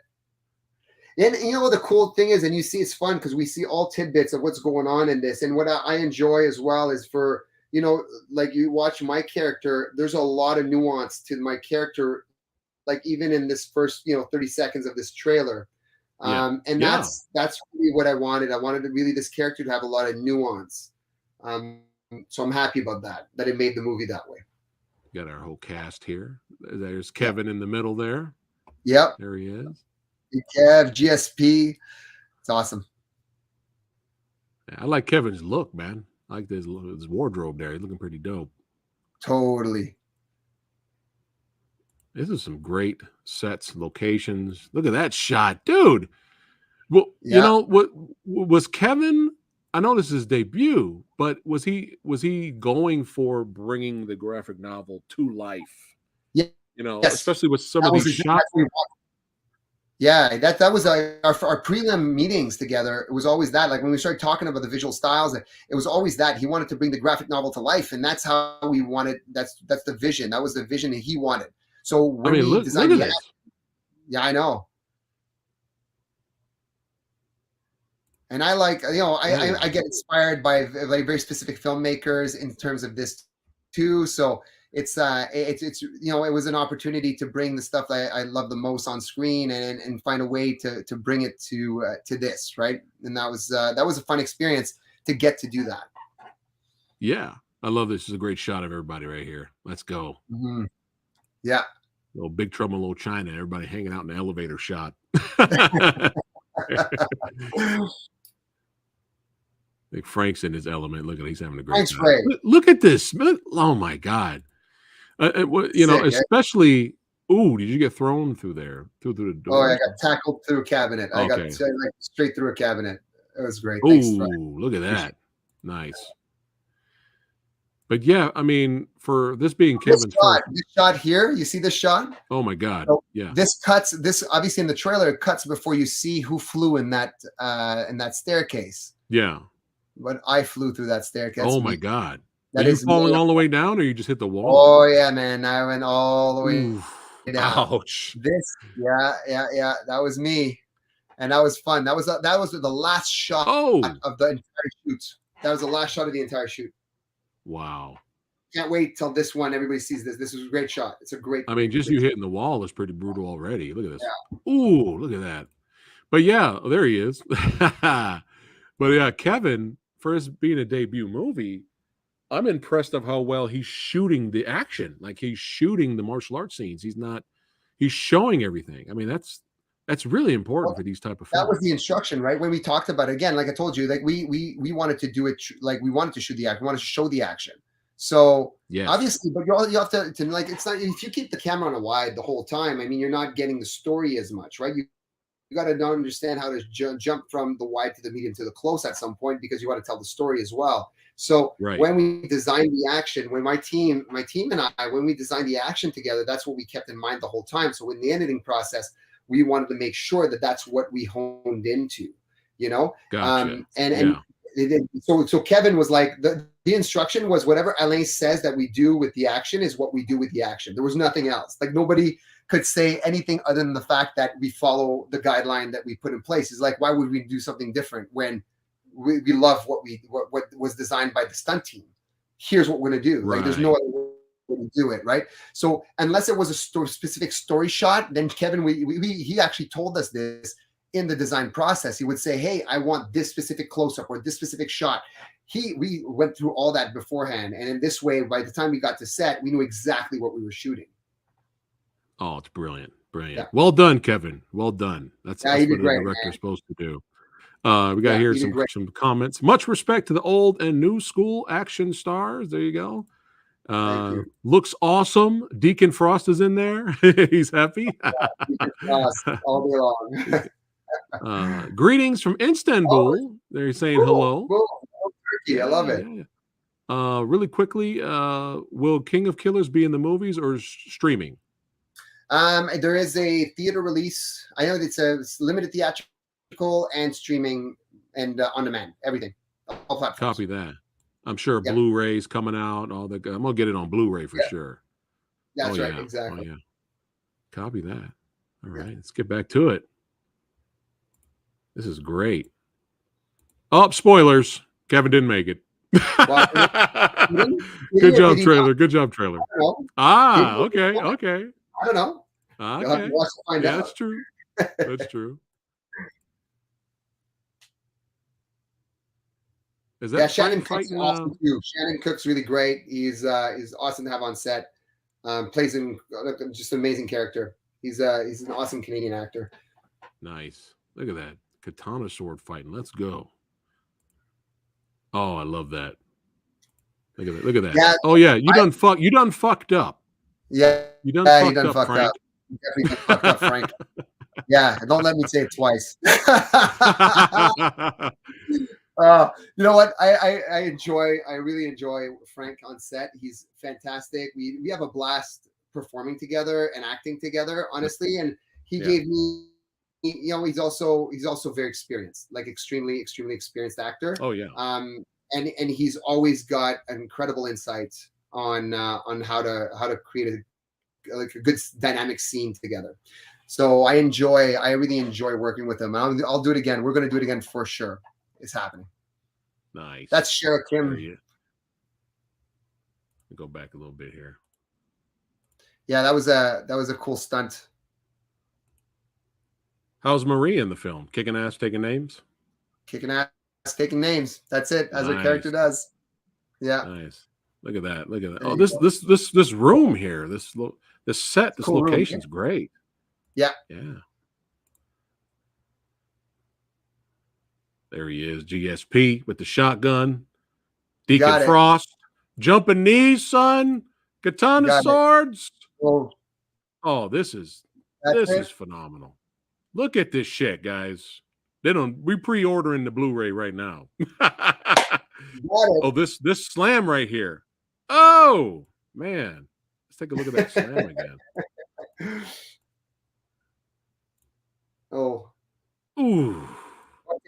And you know what the cool thing is, and you see it's fun because we see all tidbits of what's going on in this. And what I enjoy as well is for, you know, like you watch my character, there's a lot of nuance to my character, like even in this first, you know, 30 seconds of this trailer. And that's really what I wanted. I wanted really this character to have a lot of nuance. So I'm happy about that it made the movie that way. Got our whole cast here. There's Kevin in the middle there. Yep. There he is. Kev, GSP. It's awesome. Yeah, I like Kevin's look, man. I like his wardrobe there. He's looking pretty dope. Totally. This is some great sets, locations. Look at that shot, dude. Well, you know what was Kevin? I know this is his debut, but was he going for bringing the graphic novel to life? Yeah, you know, especially with some of these shots. Yeah, that was our prelim meetings together. It was always that. Like when we started talking about the visual styles, it was always that he wanted to bring the graphic novel to life, and that's how we wanted. That's the vision. That was the vision that he wanted. So when we designed look at this. Yeah, I know. And I like, you know, I get inspired by like very specific filmmakers in terms of this too. So it's you know, it was an opportunity to bring the stuff I love the most on screen and find a way to bring it to this, right? And that was a fun experience to get to do that. Yeah, I love this. This is a great shot of everybody right here. Let's go. Mm-hmm. Yeah. Little Big Trouble in Little China. Everybody hanging out in the elevator shot. I think Frank's in his element. Look at, he's having a great time. Look at this. Oh my God. You know, especially. Ooh, did you get thrown through there? Through the door? Oh, I got tackled through a cabinet. I got like straight through a cabinet. It was great. Ooh, look at that. Nice. But yeah, I mean, for this being Kevin's this shot here, you see this shot? Oh my God. So yeah. This obviously in the trailer, it cuts before you see who flew in that staircase. Yeah. But I flew through that staircase. Oh my God. That Are you falling all the way down, or you just hit the wall? Oh yeah, man. I went all the way down. Ouch. Yeah. That was me. And that was fun. That was the last shot of the entire shoot. That was the last shot of the entire shoot. Wow. Can't wait till this one. Everybody sees this. This was a great shot. It's a great. I mean, just you hitting the wall is pretty brutal already. Look at this. Yeah. Ooh, look at that. But yeah, there he is. But yeah, Kevin, for his being a debut movie, I'm impressed of how well he's shooting the action. Like he's shooting the martial arts scenes. He's showing everything. I mean, that's really important for these type of films. That was the instruction, right? When we talked about it, again, like I told you, like we wanted to do it, like we wanted to shoot the action, we wanted to show the action. So obviously, but you have to like, it's not, if you keep the camera on a wide the whole time, I mean, you're not getting the story as much, right? You got to understand how to jump from the wide to the medium to the close at some point, because you want to tell the story as well. So when we designed the action, when my team and I, when we designed the action together, that's what we kept in mind the whole time. So in the editing process, we wanted to make sure that that's what we honed into, you know? Gotcha. So Kevin was like, the instruction was whatever Alain says that we do with the action is what we do with the action. There was nothing else. Like nobody could say anything other than the fact that we follow the guideline that we put in place. It's like, why would we do something different when we love what was designed by the stunt team? Here's what we're going to do. Like there's no other way to do it, right? So unless it was a specific story shot, then Kevin, he actually told us this in the design process. He would say, hey, I want this specific close-up or this specific shot. We went through all that beforehand. And in this way, by the time we got to set, we knew exactly what we were shooting. Oh, it's brilliant. Brilliant. Yeah. Well done, Kevin. Well done. That's what a director's supposed to do. We got here some comments. Much respect to the old and new school action stars. There you go. Looks awesome. Deacon Frost is in there. He's happy. All day long. Greetings from Istanbul. They're saying hello. Turkey. I love it. Really quickly, will King of Killers be in the movies or streaming? There is a theater release. I know it's limited theatrical and streaming and on demand. Everything. All platforms. Copy that. I'm sure Blu-ray's coming out. I'm gonna get it on Blu-ray for sure. That's right. Exactly. Oh, yeah. Copy that. All right, let's get back to it. This is great. Oh, spoilers. Kevin didn't make it. Well, Good job, trailer. Good job, trailer. Ah, Did he- okay, okay. I don't know. You'll have Okay. to watch to find Yeah, out. that's true. That's true. Is that Yeah, Shannon Frank Cook's fighting? awesome too. Shannon Cook's really great. He's awesome to have on set. Plays in just an amazing character. He's an awesome Canadian actor. Nice. Look at that katana sword fighting. Let's go. Oh, I love that. Look at that. Look at that. Yeah, oh yeah, you done fucked up. Yeah, You done yeah, fucked up, Frank. You definitely done fucked up, Frank. Yeah, don't let me say it twice. You know what? I really enjoy Frank on set. He's fantastic. We have a blast performing together and acting together, honestly. And he gave me, he's also very experienced, like extremely experienced actor. Oh yeah. And he's always got incredible insights on how to create a good dynamic scene together. So I really enjoy working with him. I'll do it again. We're going to do it again for sure. It's happening. Nice. That's Shara Kim. Go back a little bit here. Yeah, that was a cool stunt. How's Marie in the film? Kicking ass, taking names? Kicking ass, taking names. That's it, as her character does. Yeah. Nice. Look at that. Look at that. Oh, this room here, this set, this cool location's room, great. Yeah. Yeah. There he is, GSP with the shotgun. Deacon Frost. Jumping knees, son. Katana swords. Oh, this is phenomenal. Look at this shit, guys. We pre-ordering the Blu-ray right now. Oh, this slam right here. Oh, man. Let's take a look at that slam again. Oh. Ooh.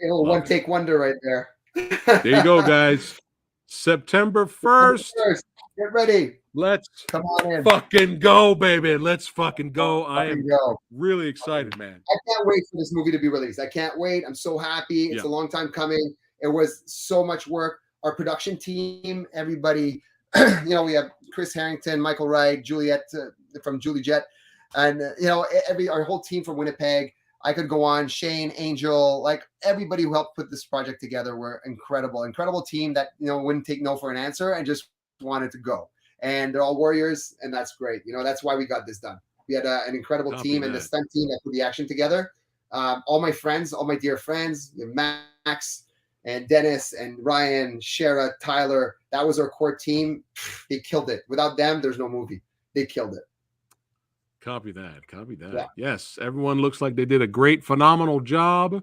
One take wonder right there. There you go, guys. September 1st. Get ready. Let's come on in. Fucking go, baby. Let's fucking go. I am go. really excited, man. I can't wait for this movie to be released. I can't wait. I'm so happy. It's a long time coming. It was so much work. Our production team, everybody, we have Chris Harrington, Michael Wright, Juliet from Julie Jet, and our whole team from Winnipeg. I could go on. Shane, Angel, like everybody who helped put this project together were incredible team that wouldn't take no for an answer and just wanted to go. And they're all warriors, and that's great. That's why we got this done. We had an incredible team and the stunt team that put the action together. All my friends, all my dear friends, Max and Dennis and Ryan, Shara, Tyler, that was our core team. They killed it. Without them, there's no movie. They killed it. Copy that. Yeah. Yes, everyone looks like they did a great, phenomenal job.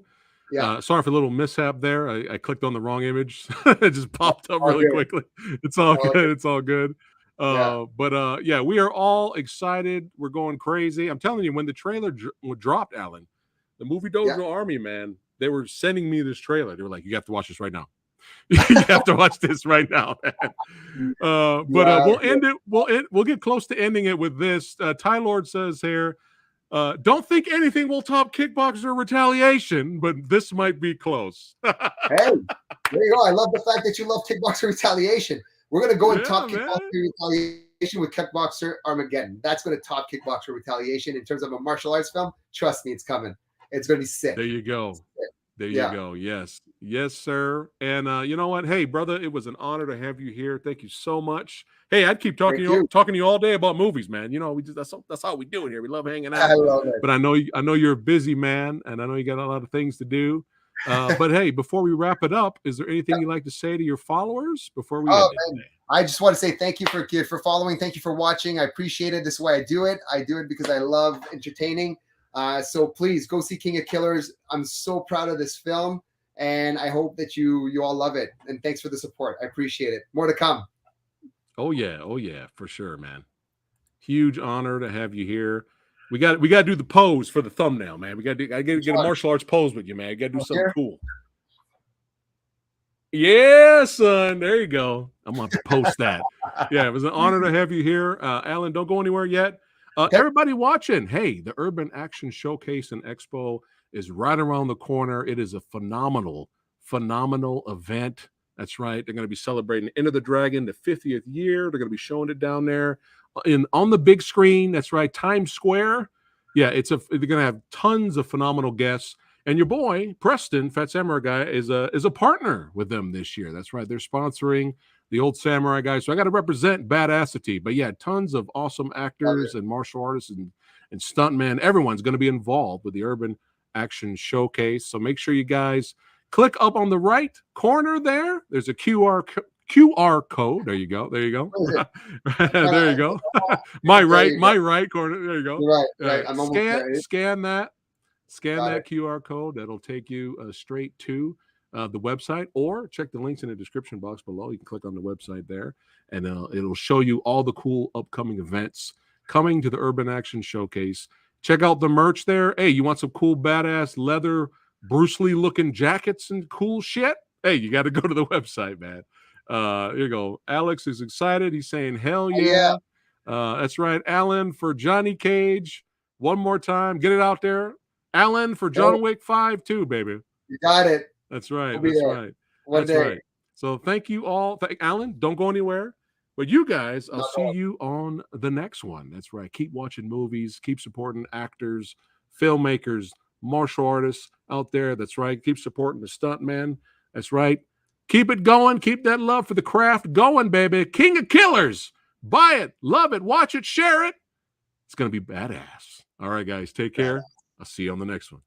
Yeah. Sorry for a little mishap there. I clicked on the wrong image. It just popped up really quickly. It's all good. It's all good. But we are all excited. We're going crazy. I'm telling you, when the trailer dropped, Alan, the Movie Dojo Army, man, they were sending me this trailer. They were like, "You have to watch this right now. You have to watch this right now." We'll end it. We'll get close to ending it with this. Ty Lord says here, don't think anything will top Kickboxer Retaliation, but this might be close. Hey, there you go. I love the fact that you love Kickboxer Retaliation. We're going to go and top Kickboxer Retaliation with Kickboxer Armageddon. That's going to top Kickboxer Retaliation in terms of a martial arts film. Trust me, it's coming. It's going to be sick. There you go. There you go. Yes. Yes, sir. And you know what? Hey, brother, it was an honor to have you here. Thank you so much. Hey, I'd keep talking to you all day about movies, man. We just that's how we do it here. We love hanging out. I love it. But I know you're a busy man, and I know you got a lot of things to do. But hey, before we wrap it up, is there anything you'd like to say to your followers before we end it today? I just want to say thank you for following. Thank you for watching. I appreciate it. This is why I do it. I do it because I love entertaining. So please go see King of Killers. I'm so proud of this film, and I hope that you all love it. And thanks for the support. I appreciate it. More to come. Oh yeah, for sure, man. Huge honor to have you here. We got to do the pose for the thumbnail, man. I got to get a martial arts pose with you, man. You got to do something cool. Yeah, son. There you go. I'm going to post that. Yeah, it was an honor to have you here. Alan, don't go anywhere yet. Everybody watching, hey, the Urban Action Showcase and Expo is right around the corner. It is a phenomenal event. That's right. They're going to be celebrating Enter the Dragon, the 50th year. They're going to be showing it down there on the big screen. That's right, Times Square. Yeah, they're going to have tons of phenomenal guests. And your boy Preston, Phat Samurai Guy, is a partner with them this year. That's right. They're sponsoring the old Samurai Guy. So I got to represent Badassity. But yeah, tons of awesome actors and martial artists and stuntmen. Everyone's going to be involved with the Urban Action Showcase. So make sure you guys click up on the right corner there. There's a QR code. There you go. There you go. There you go. my right corner. There you go. Right. I'm almost there. Scan that QR code. That'll take you straight to the website, or check the links in the description box below. You can click on the website there, and it'll show you all the cool upcoming events coming to the Urban Action Showcase. Check out the merch there. Hey, you want some cool badass leather Bruce Lee looking jackets and cool shit? Hey, you got to go to the website, man. Here you go. Alex is excited. He's saying, hell yeah. That's right. Alan for Johnny Cage. One more time. Get it out there. Alan for John Wick 5 too, baby. You got it. That's right. That's right. That's right. So thank you all. Alan, don't go anywhere. But you guys, I'll see you on the next one. That's right. Keep watching movies. Keep supporting actors, filmmakers, martial artists out there. That's right. Keep supporting the stuntman. That's right. Keep it going. Keep that love for the craft going, baby. King of Killers. Buy it. Love it. Watch it. Share it. It's going to be badass. All right, guys. Take care. I'll see you on the next one.